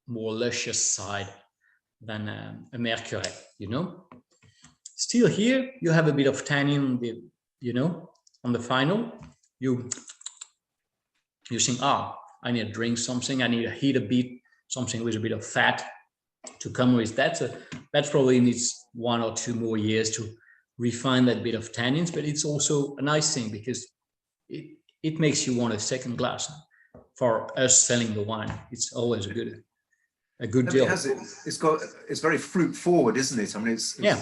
more luscious side than a Mercury, you know. Still here, you have a bit of tannin on the, you know, on the final. You think, I need to drink something. I need to heat a bit, something with a bit of fat to come with that. So that probably needs 1 or 2 more years to refine that bit of tannins, but it's also a nice thing because it makes you want a second glass. For us selling the wine, it's always a good deal. It's very fruit forward, isn't it? I mean, it's yeah.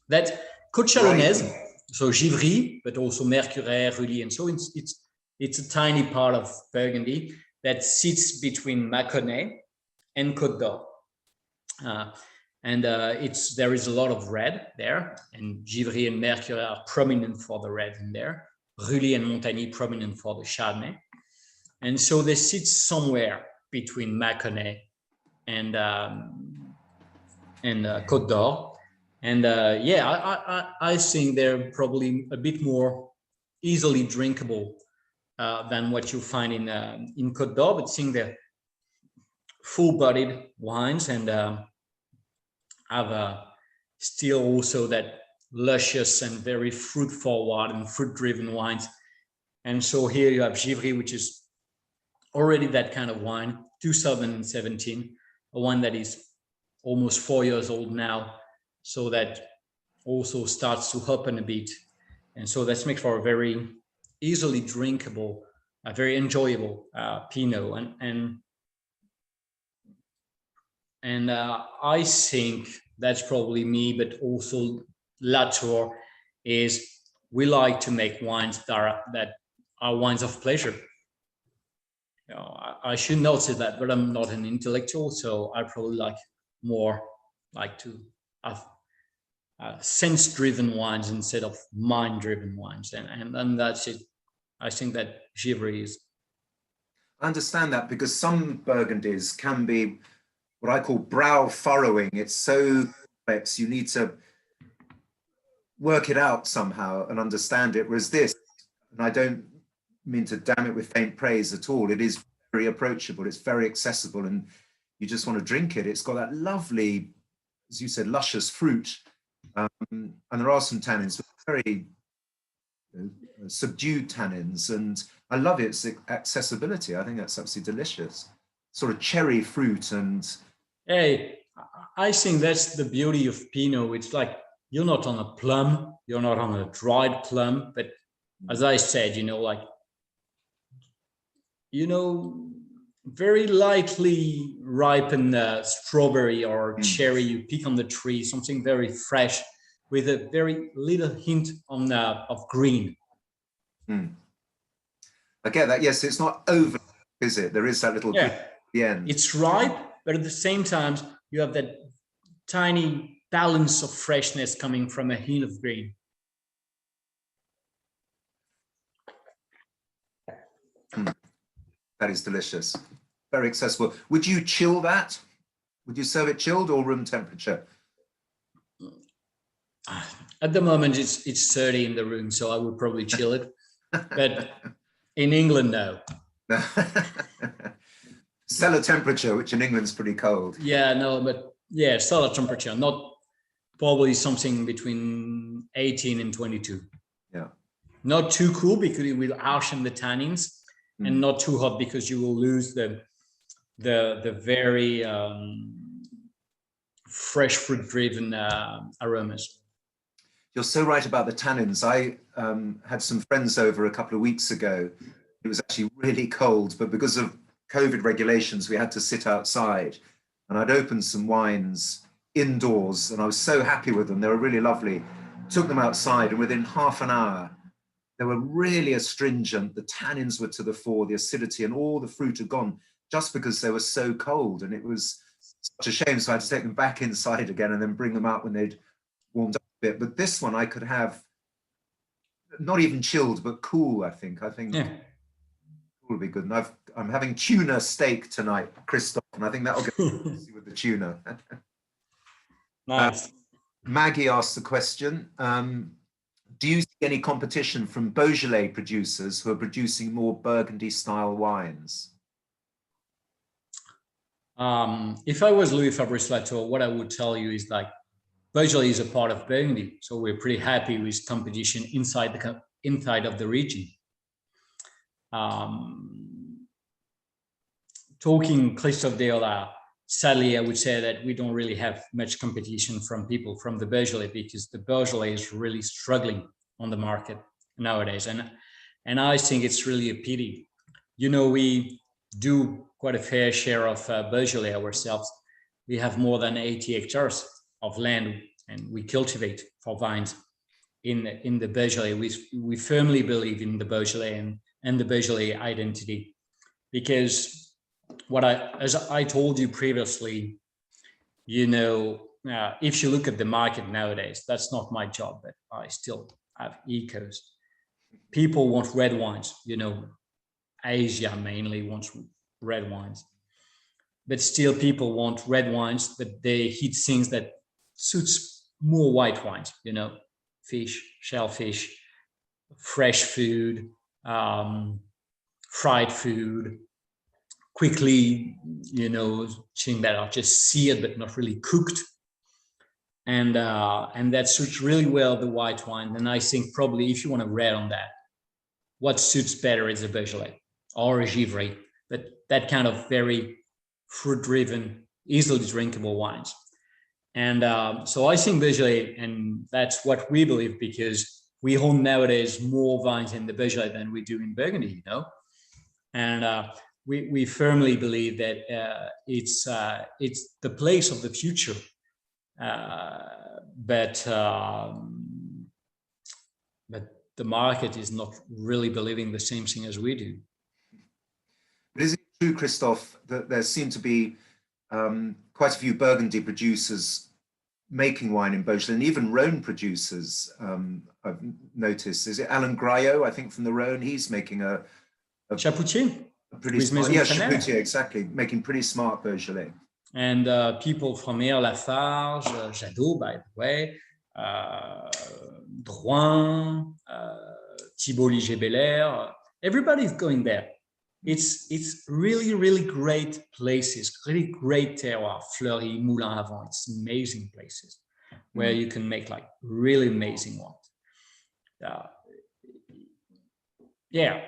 That Côte Chalonnaise, so Givry, but also Mercury, Rully, and so it's a tiny part of Burgundy that sits between Mâconnais and Côte d'Or. There is a lot of red there, and Givry and Mercury are prominent for the red in there. Rully and Montagny prominent for the Chardonnay. And so they sit somewhere between Mâconnais and Côte d'Or. And I think they're probably a bit more easily drinkable than what you find in Côte d'Or, but seeing they're full-bodied wines and have still also that luscious and very fruit-forward and fruit-driven wines. And so here you have Givry, which is already that kind of wine, 2017, a wine that is almost 4 years old now, so that also starts to open a bit. And so that makes for a very easily drinkable, very enjoyable Pinot. And I think that's probably me, but also Latour is we like to make wines that are wines of pleasure. You know, I should not say that, but I'm not an intellectual, so I probably like to have sense-driven wines instead of mind-driven wines, and that's it. I think that Givry is. I understand that, because some Burgundies can be what I call brow furrowing. It's so complex, you need to work it out somehow and understand it. Whereas this, and I don't mean to damn it with faint praise at all, it is very approachable, it's very accessible, and you just want to drink it. It's got that lovely, as you said, luscious fruit, and there are some tannins, but very subdued tannins, and I love its accessibility. I think that's absolutely delicious. Sort of cherry fruit. And hey, I think that's the beauty of Pinot. It's like you're not on a plum, you're not on a dried plum, but as I said, very lightly ripened strawberry or cherry you pick on the tree, something very fresh with a very little hint of green. I get that. Yes, it's not over, is it? There is that little green at the end. It's ripe, but at the same time, you have that tiny balance of freshness coming from a hint of green. That is delicious. Very accessible. Would you chill that? Would you serve it chilled or room temperature? At the moment, it's 30 in the room, so I would probably chill it. But in England, no. Cellar temperature, which in England's pretty cold. Yeah, no, but yeah, cellar temperature, not probably something between 18 and 22. Yeah. Not too cool because it will harshen the tannins, and not too hot because you will lose the very fresh fruit-driven aromas. You're so right about the tannins. I had some friends over a couple of weeks ago. It was actually really cold, but because of COVID regulations, we had to sit outside. And I'd opened some wines indoors, and I was so happy with them. They were really lovely. Took them outside, and within half an hour, they were really astringent. The tannins were to the fore, the acidity, and all the fruit had gone just because they were so cold. And it was such a shame. So I had to take them back inside again and then bring them out when they'd warmed up a bit. But this one I could have not even chilled, but cool, I think. Yeah. Will be good. And I'm having tuna steak tonight, Christophe, and I think that'll go with the tuna. Nice. Maggie asked the question, do you see any competition from Beaujolais producers who are producing more Burgundy style wines? If I was Louis Fabrice Latour, what I would tell you is like Beaujolais is a part of Burgundy, so we're pretty happy with competition inside of the region. Talking Christophe Deola, sadly, I would say that we don't really have much competition from people from the Beaujolais, because the Beaujolais is really struggling on the market nowadays, and I think it's really a pity. You know, we do quite a fair share of Beaujolais ourselves. We have more than 80 hectares of land, and we cultivate for vines in the Beaujolais. We firmly believe in the Beaujolais and the Beaujolais identity, because as I told you previously, you know, if you look at the market nowadays, that's not my job, but I still have ecos. People want red wines, you know, Asia mainly wants red wines, but still people want red wines, but they eat things that suits more white wines, you know, fish, shellfish, fresh food, fried food, quickly, you know, things that are just seared but not really cooked, and that suits really well the white wine. And I think probably if you want to red on that, what suits better is a Beaujolais or a Givry, but that kind of very fruit-driven, easily drinkable wines. And so I think Beaujolais, and that's what we believe, because we own nowadays more vines in the Beaujolais than we do in Burgundy, you know. And we firmly believe that it's the place of the future, but the market is not really believing the same thing as we do. But is it true, Christophe, that there seem to be quite a few Burgundy producers making wine in Beaujolais, and even Rhone producers? I've noticed. Is it Alain Graillot, I think, from the Rhone? He's making a Chapoutier. Pretty smart, yeah, Chapoutier, exactly, making pretty smart Beaujolais. And people from here, Lafarge, Jadot, by the way, Drouin, Thibault Ligier-Belair, everybody's going there. It's really, really great places, really great terroir, Fleury, Moulin-à-Vent. It's amazing places where you can make like really amazing ones. Yeah,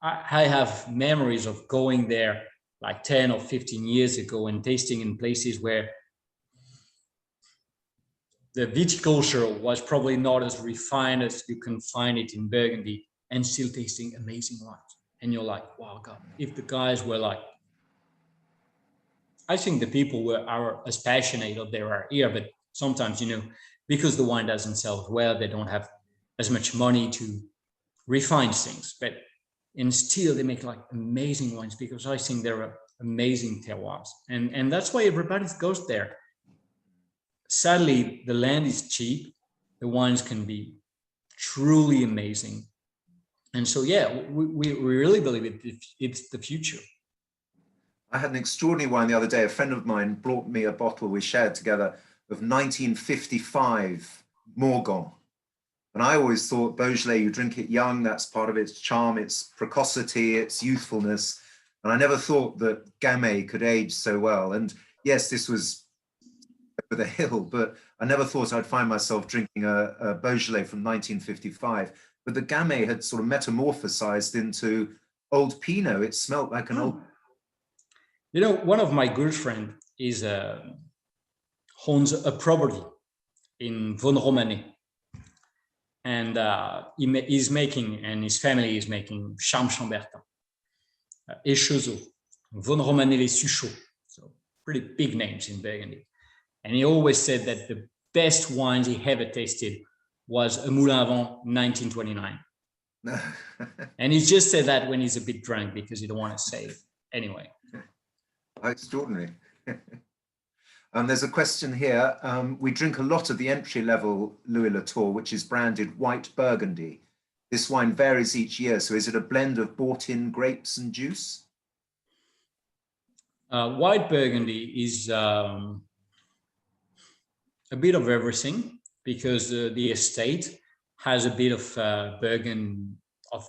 I have memories of going there like 10 or 15 years ago and tasting in places where the viticulture was probably not as refined as you can find it in Burgundy, and still tasting amazing wines. And you're like, wow, God, if the guys were like, I think the people are as passionate as they are here, but sometimes, you know, because the wine doesn't sell well, they don't have as much money to refine things, and still they make like amazing wines, because I think they're amazing terroirs, and that's why everybody goes there. Sadly, the land is cheap, the wines can be truly amazing, and so yeah, we really believe it's the future. I had an extraordinary wine the other day. A friend of mine brought me a bottle we shared together of 1955 Morgon. And I always thought Beaujolais, you drink it young, that's part of its charm, its precocity, its youthfulness. And I never thought that Gamay could age so well. And yes, this was over the hill, but I never thought I'd find myself drinking a Beaujolais from 1955. But the Gamay had sort of metamorphosized into old Pinot. It smelt like an old... You know, one of my good friends owns a property in Vaune-Romanée. And he's making, and his family is making Charme-Chambertin, Échezeaux, Vaune-Romanée-les-Suchots, so pretty big names in Burgundy. And he always said that the best wines he ever tasted was a Moulin-à-Vent 1929. And he just said that when he's a bit drunk, because he don't want to say it anyway. Extraordinary. There's a question here. We drink a lot of the entry-level Louis Latour, which is branded white Burgundy. This wine varies each year. So is it a blend of bought-in grapes and juice? White Burgundy is a bit of everything, because the estate has a bit of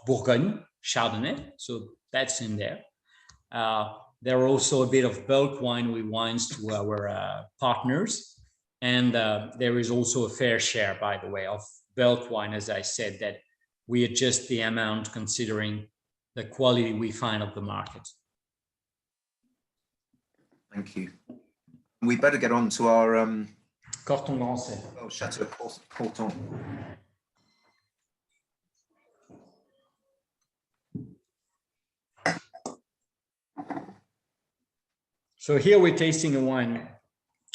Bourgogne Chardonnay, so that's in there. There are also a bit of bulk wine we wines to our partners, and there is also a fair share, by the way, of bulk wine, as I said, that we adjust the amount considering the quality we find of the market. Thank you. We better get on to our Corton Grancey. Oh, Chateau Corton. So here we're tasting a wine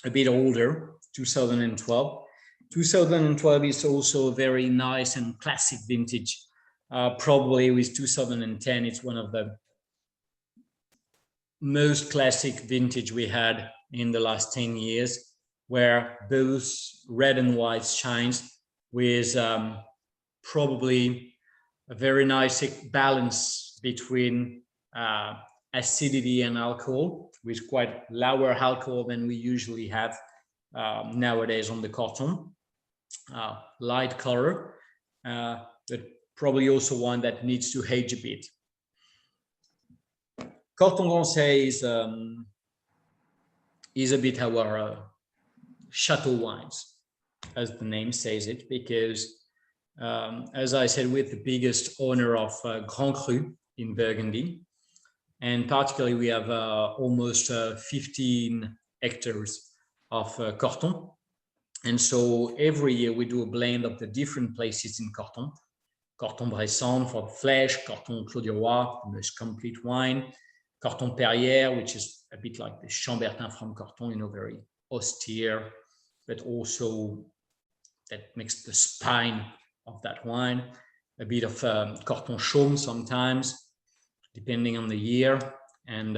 a bit older, 2012. 2012 is also a very nice and classic vintage. Probably with 2010, it's one of the most classic vintage we had in the last 10 years, where both red and white shines with probably a very nice balance between acidity and alcohol, with quite lower alcohol than we usually have nowadays on the Corton. Light color, but probably also one that needs to age a bit. Corton Grancey is a bit our chateau wines, as the name says it, because as I said, we're the biggest owner of Grand Cru in Burgundy, and particularly we have almost 15 hectares of Corton. And so every year we do a blend of the different places in Corton. Corton Bresson for the flesh, Corton Clos du Roi, the most complete wine, Corton Perrière, which is a bit like the Chambertin from Corton, you know, very austere, but also that makes the spine of that wine. A bit of Corton Chaume sometimes, depending on the year, and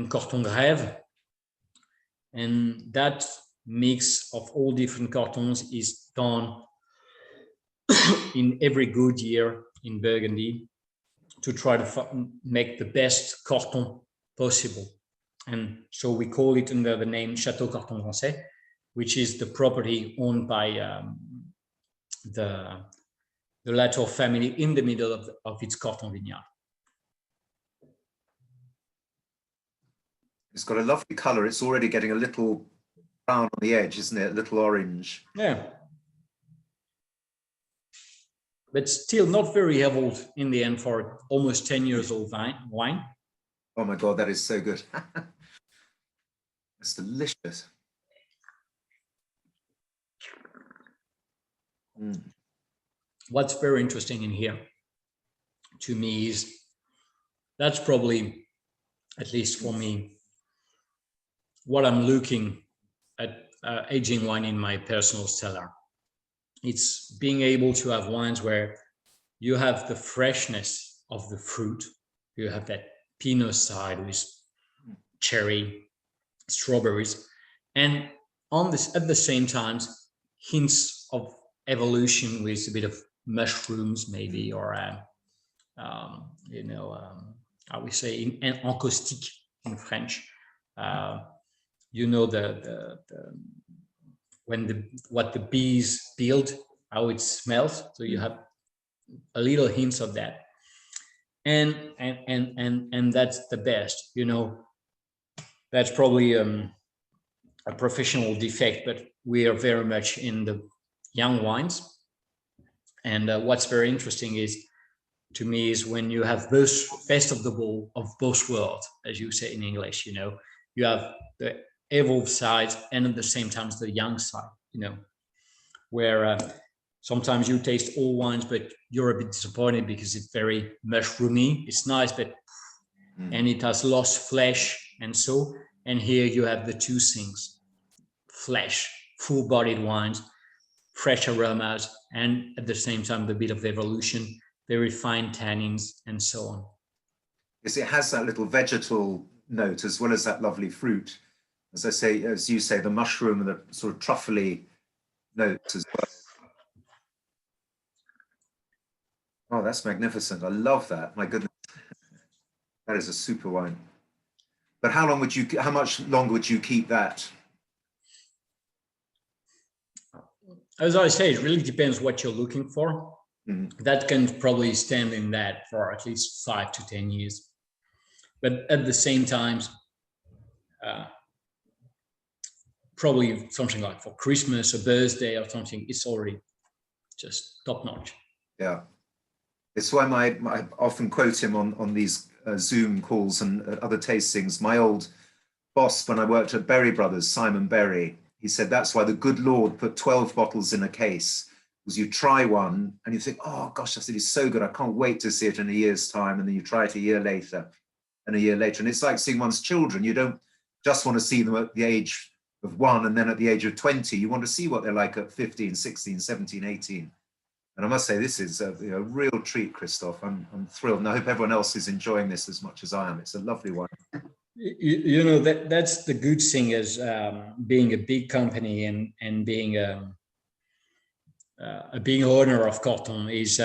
Corton Grève. And that mix of all different Cortons is done in every good year in Burgundy to try to make the best Corton possible. And so we call it under the name Chateau Corton Grancey, which is the property owned by the Latour family in the middle of its Corton vineyard. It's got a lovely color. It's already getting a little brown on the edge, isn't it? A little orange. Yeah. But still not very old in the end for almost 10 years old wine. Oh my God, that is so good. It's delicious. Mm. What's very interesting in here to me is that's probably, at least for me, what I'm looking at aging wine in my personal cellar. It's being able to have wines where you have the freshness of the fruit. You have that Pinot side with cherry, strawberries, and on this at the same time, hints of evolution with a bit of mushrooms, maybe, or how we say in encaustique in French. You know what the bees build, how it smells. So you have a little hints of that, and that's the best. You know, that's probably a professional defect, but we are very much in the young wines. And what's very interesting is, to me, is when you have both best of the ball of both worlds, as you say in English. You know, you have the evolved side and at the same time the young side, you know, where sometimes you taste all wines, but you're a bit disappointed because it's very mushroomy. It's nice, but and it has lost flesh, and so. And here you have the two things: flesh, full-bodied wines, fresh aromas, and at the same time the bit of evolution, very fine tannins, and so on. Yes, it has that little vegetal note as well as that lovely fruit. As I say, as you say, the mushroom and the sort of truffly notes as well. Oh, that's magnificent. I love that. My goodness. That is a super wine. But how much longer would you keep that? as I say, it really depends what you're looking for. Mm-hmm. That can probably stand in that for at least 5 to 10 years. But at the same time, probably something like for Christmas, a birthday or something, it's already just top notch. Yeah. It's why I often quote him on these Zoom calls and other tastings. My old boss, when I worked at Berry Brothers, Simon Berry, he said that's why the good Lord put 12 bottles in a case, because you try one and you think, oh gosh, I said, it's so good, I can't wait to see it in a year's time. And then you try it a year later and a year later. And it's like seeing one's children. You don't just want to see them at the age of 1 and then at the age of 20. You want to see what they're like at 15, 16, 17, 18. And I must say, this is a real treat, Christophe. I'm thrilled. And I hope everyone else is enjoying this as much as I am. It's a lovely one. You know, that's the good thing as being a big company and being a being owner of Cotton is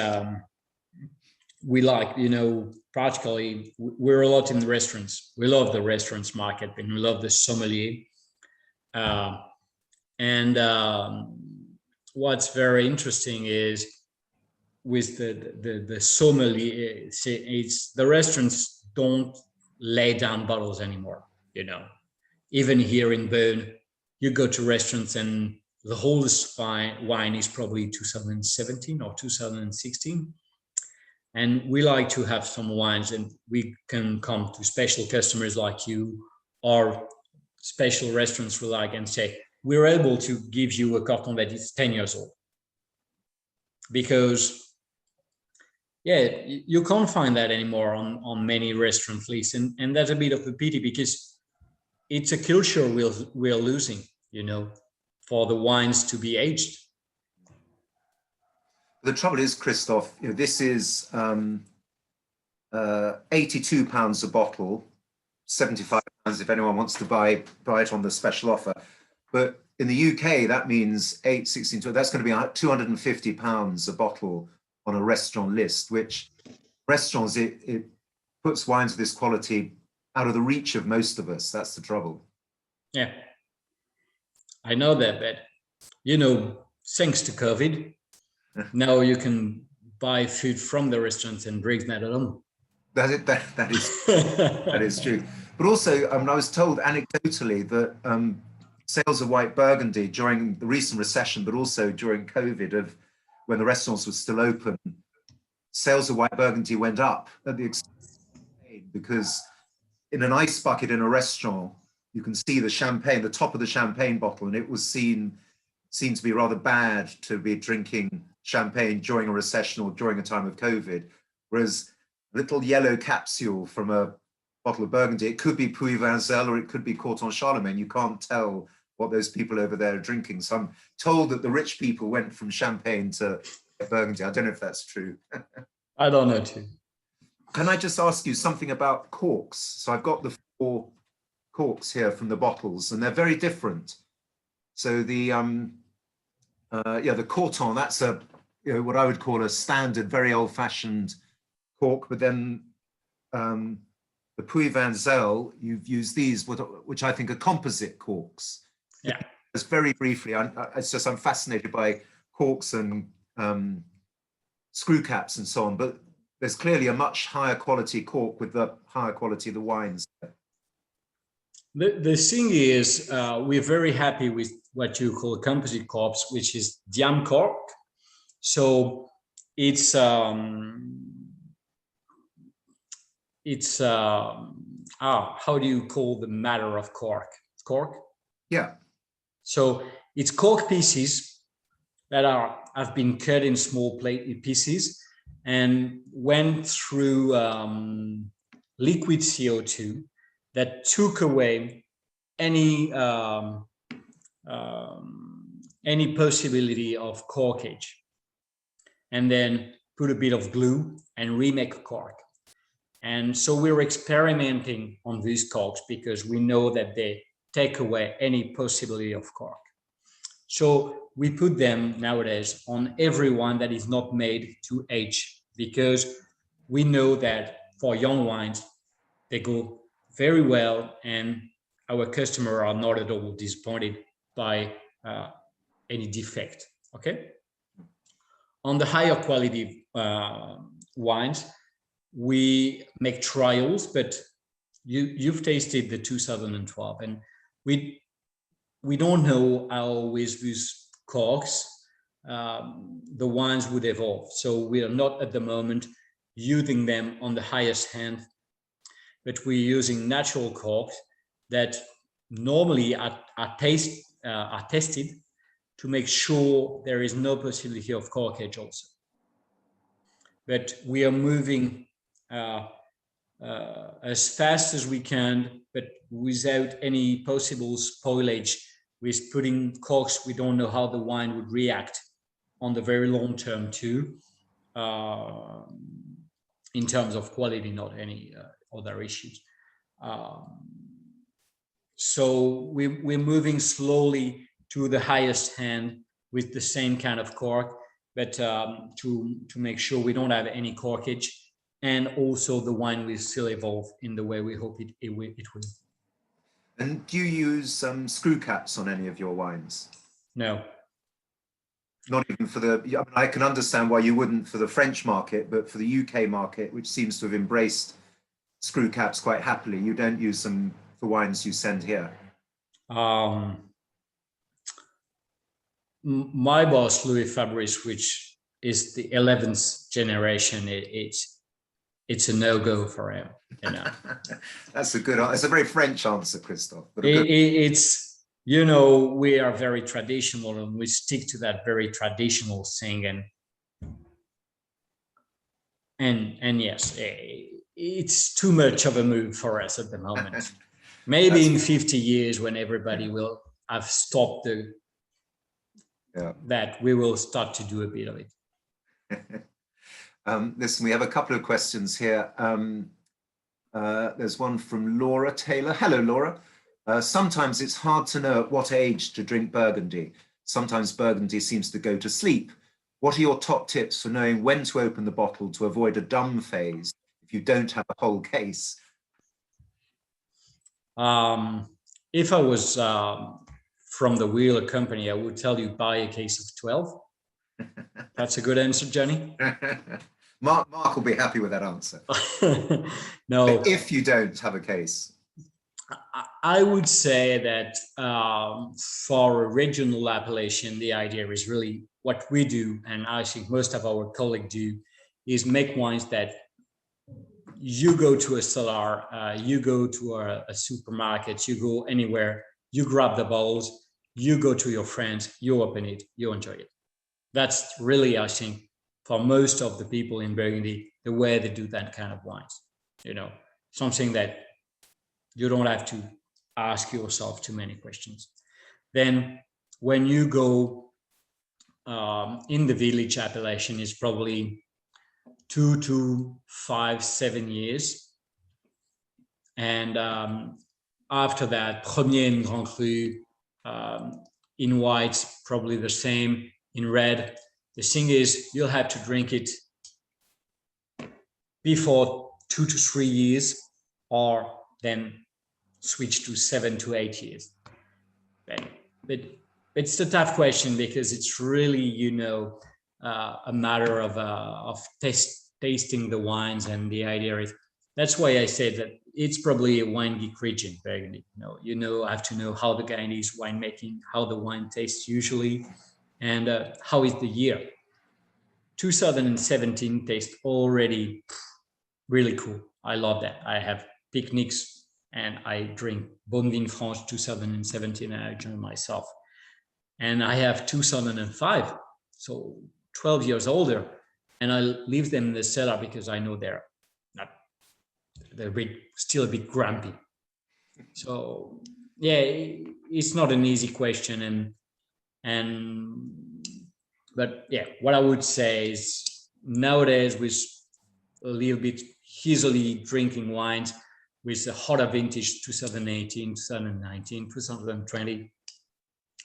we like, you know, practically we're a lot in the restaurants. We love the restaurants market and we love the sommelier. What's very interesting is with the sommelier, it's the restaurants don't lay down bottles anymore. You know, even here in Bern, you go to restaurants and the oldest wine is probably 2017 or 2016. And we like to have some wines, and we can come to special customers like you or special restaurants we like and say, we're able to give you a carton that is 10 years old. Because yeah, you can't find that anymore on many restaurant lists. And that's a bit of a pity because it's a culture we're losing, you know, for the wines to be aged. The trouble is, Christophe, you know, this is £82 a bottle, £75 if anyone wants to buy it on the special offer. But in the UK, that means 8, 16, 12, that's going to be £250 a bottle on a restaurant list, which restaurants, it puts wines of this quality out of the reach of most of us. That's the trouble. Yeah, I know that, but you know, thanks to COVID, now you can buy food from the restaurants and bring that along. That is that is true. But also, I was told anecdotally that sales of white Burgundy during the recent recession, but also during COVID, of when the restaurants were still open, sales of white Burgundy went up at the expense of champagne, because in an ice bucket in a restaurant, you can see the champagne, the top of the champagne bottle, and it was seen to be rather bad to be drinking champagne during a recession or during a time of COVID. Whereas a little yellow capsule from a bottle of Burgundy, it could be Puy-Vinzel or it could be Corton Charlemagne. You can't tell what those people over there are drinking. So I'm told that the rich people went from champagne to Burgundy. I don't know if that's true. I don't know too. Can I just ask you something about corks? So I've got the 4 corks here from the bottles, and they're very different. So the the Corton, that's a what I would call a standard, very old-fashioned cork. But then the Puy-Vinzel, you've used these, which I think are composite corks. Yeah. Just very briefly, it's just I'm fascinated by corks and screw caps and so on. But there's clearly a much higher quality cork with the higher quality of the wines. The thing is, we're very happy with what you call composite corks, which is diam cork. So it's how do you call the matter of cork? Cork? Yeah. So it's cork pieces that have been cut in small pieces and went through liquid CO2 that took away any possibility of corkage, and then put a bit of glue and remake a cork. And so we're experimenting on these corks because we know that they take away any possibility of cork. So we put them nowadays on every wine that is not made to age, because we know that for young wines, they go very well, and our customers are not at all disappointed by any defect. Okay. On the higher quality wines, we make trials, but you've tasted the 2012, and we don't know how with these corks the wines would evolve. So we are not at the moment using them on the highest end, but we're using natural corks that normally are tested to make sure there is no possibility of corkage also. But we are moving as fast as we can, but without any possible spoilage, with putting corks. We don't know how the wine would react on the very long term too, in terms of quality, not any other issues. So we're moving slowly to the highest end with the same kind of cork, but to make sure we don't have any corkage, and also the wine will still evolve in the way we hope it will. And do you use screw caps on any of your wines? No. Not even for the, I mean, I can understand why you wouldn't for the French market, but for the UK market, which seems to have embraced screw caps quite happily, you don't use them for wines you send here? My boss, Louis Fabrice, which is the 11th generation, it's a no-go for him. You know. That's a good, it's a very French answer, Christophe. But it's, you know, we are very traditional and we stick to that very traditional thing. And yes, it's too much of a move for us at the moment. Maybe in 50 years when everybody will have stopped that, we will start to do a bit of it. Listen, we have a couple of questions here. There's one from Laura Taylor. Hello, Laura. Sometimes it's hard to know at what age to drink Burgundy. Sometimes Burgundy seems to go to sleep. What are your top tips for knowing when to open the bottle to avoid a dumb phase if you don't have a whole case? If I was from the Wheeler company, I would tell you buy a case of 12. That's a good answer, Johnny. Mark will be happy with that answer. No. But if you don't have a case, I would say that for a regional appellation, the idea is really what we do, and I think most of our colleagues do, is make wines that you go to a cellar, you go to a supermarket, you go anywhere, you grab the bottles, you go to your friends, you open it, you enjoy it. That's really, I think, for most of the people in Burgundy, the way they do that kind of wines. You know, something that you don't have to ask yourself too many questions. Then when you go in the village appellation, is probably 2 to 5, 7 years. And after that, Premier and Grand Cru, in whites, probably the same. In red, the thing is, you'll have to drink it before 2 to 3 years, or then switch to 7 to 8 years. But it's a tough question because it's really, you know, a matter of tasting the wines, and the idea is, that's why I said that it's probably a wine geek region, Burgundy. You know, I have to know how the Guyanese winemaking, how the wine tastes usually, and how is the year. 2017 tastes already really cool. I love that. I have picnics and I drink Bonne Franche 2017 and I enjoy myself. And I have 2005, so 12 years older, and I leave them in the cellar because I know they're still a bit grumpy. So yeah, it's not an easy question, but yeah, what I would say is nowadays with a little bit easily drinking wines with a hotter vintage 2018, 2019, 2020,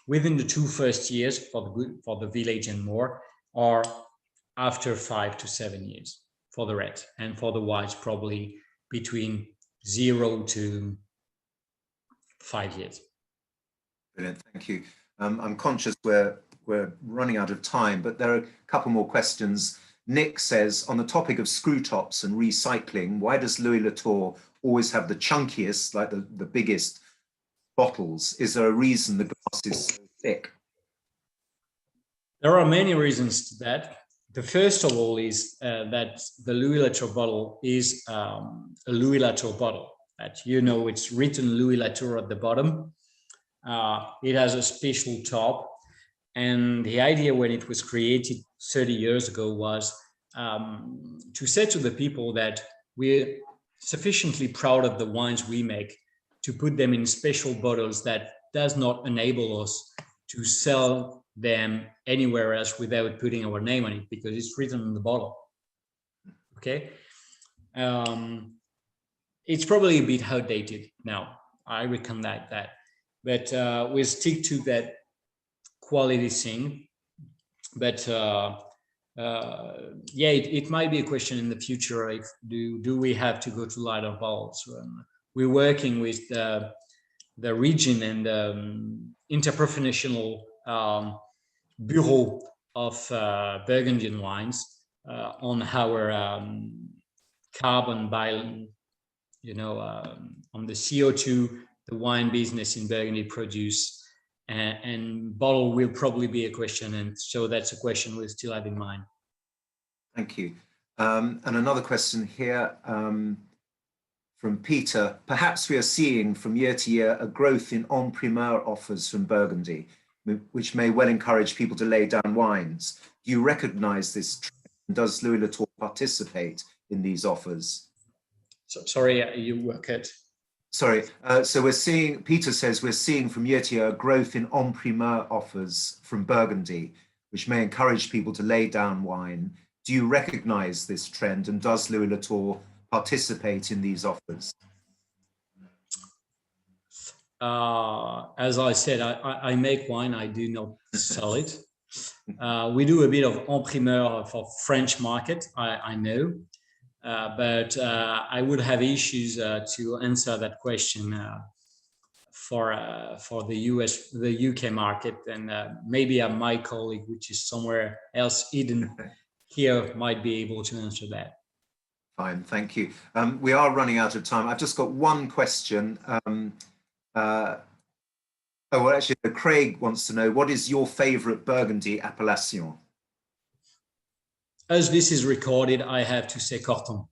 within the 2 first years for the village and more, or after 5 to 7 years for the red, and for the whites probably between 0 to 5 years. Brilliant, thank you. I'm conscious we're we're running out of time, but there are a couple more questions. Nick says, on the topic of screw tops and recycling, why does Louis Latour always have the chunkiest, like the biggest bottles? Is there a reason the glass is so thick? There are many reasons to that. The first of all is that the Louis Latour bottle is a Louis Latour bottle. That, you know, it's written Louis Latour at the bottom. It has a special top. And the idea when it was created 30 years ago was to say to the people that we're sufficiently proud of the wines we make to put them in special bottles that does not enable us to sell them anywhere else without putting our name on it, because it's written on the bottle. Okay. It's probably a bit outdated now. I recognize that, but we stick to that quality thing. But yeah, it might be a question in the future. If do we have to go to lighter bottles? We're working with the region and interprofessional bureau of Burgundian wines on our carbon by, you know, on the CO2 the wine business in Burgundy produce, and bottle will probably be a question, and so that's a question we'll still have in mind. Thank you. And another question here from Peter. Perhaps we are seeing from year to year a growth in en primeur offers from Burgundy, which may well encourage people to lay down wines. Do you recognize this trend? Does Louis Latour participate in these offers? So, sorry, you were cut. Sorry, so we're seeing, Peter says, we're seeing from year to year a growth in en primeur offers from Burgundy, which may encourage people to lay down wine. Do you recognize this trend, and does Louis Latour participate in these offers? As I said, I make wine, I do not sell it. We do a bit of en primeur for French market, I know. But I would have issues to answer that question for the UK market, and maybe my colleague, which is somewhere else hidden here, might be able to answer that. Fine, thank you. We are running out of time. I've just got one question. Well, actually, Craig wants to know, what is your favorite Burgundy appellation? As this is recorded, I have to say Corton.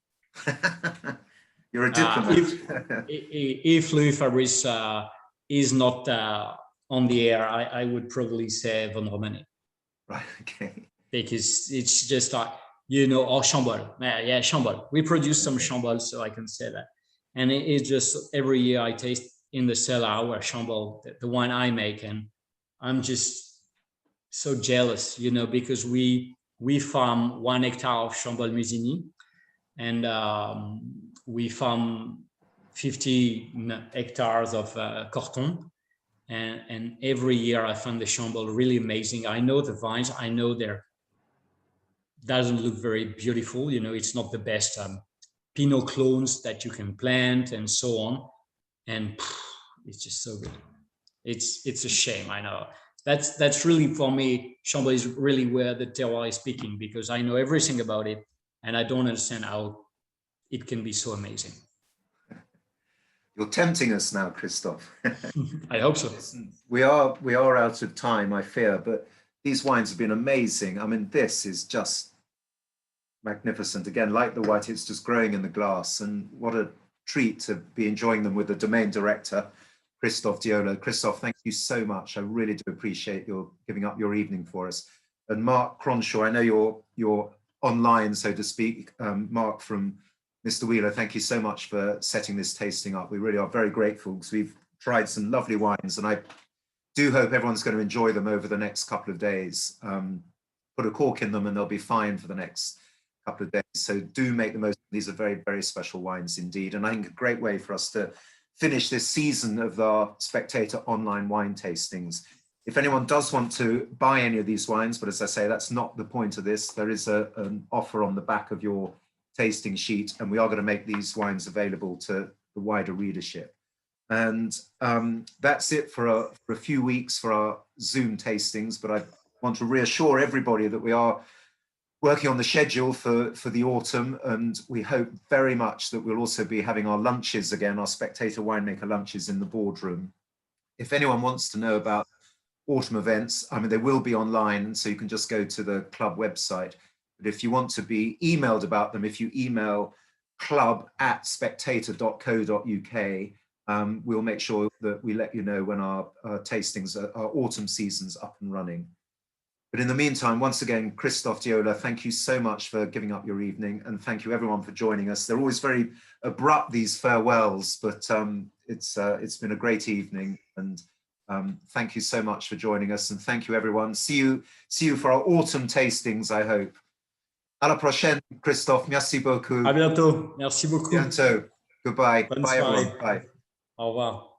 You're a diplomat. If Louis Fabrice is not on the air, I would probably say Von Romane. Right, okay. Because it's just, you know, or Chambol. Yeah, Chambol. We produce some Chambol, so I can say that. And it's just every year I taste in the cellar our Chambol, the wine I make, and I'm just so jealous, you know, because we farm 1 hectare of Chambol Musigny, and we farm 50 hectares of Corton, and every year I find the Chambol really amazing. I know the vines, I know they're doesn't look very beautiful, you know, it's not the best Pinot clones that you can plant and so on, and it's just so good. It's a shame, I know. That's really, for me, Chambol is really where the terroir is speaking, because I know everything about it and I don't understand how it can be so amazing. You're tempting us now, Christophe. I hope so. Listen, we are out of time, I fear, but these wines have been amazing. I mean, this is just magnificent. Again, like the white, it's just growing in the glass, and what a treat to be enjoying them with the domain director, Christophe Diolo. Christophe, thank you so much. I really do appreciate your giving up your evening for us. And Mark Cronshaw, I know you're online, so to speak. Mark from Mr. Wheeler, thank you so much for setting this tasting up. We really are very grateful, because we've tried some lovely wines, and I do hope everyone's going to enjoy them over the next couple of days. Put a cork in them and they'll be fine for the next couple of days. So do make the most. These are very, very special wines indeed. And I think a great way for us to finish this season of our Spectator online wine tastings. If anyone does want to buy any of these wines, but as I say, that's not the point of this. There is an offer on the back of your tasting sheet, and we are going to make these wines available to the wider readership. And that's it for a few weeks for our Zoom tastings, but I want to reassure everybody that we are working on the schedule for the autumn, and we hope very much that we'll also be having our lunches again, our Spectator winemaker lunches in the boardroom. If anyone wants to know about autumn events, I mean, they will be online, so you can just go to the club website. But if you want to be emailed about them, if you email club@spectator.co.uk, we'll make sure that we let you know when our tastings, our autumn season's up and running. But in the meantime, once again, Christophe Diola, thank you so much for giving up your evening, and thank you everyone for joining us. They're always very abrupt, these farewells, but it's been a great evening, and thank you so much for joining us, and thank you everyone. See you for our autumn tastings, I hope. À la prochaine, Christophe. Merci beaucoup. À bientôt. Merci beaucoup. Bientôt. Goodbye. Bonne Bye soirée. everyone. Bye. Au revoir.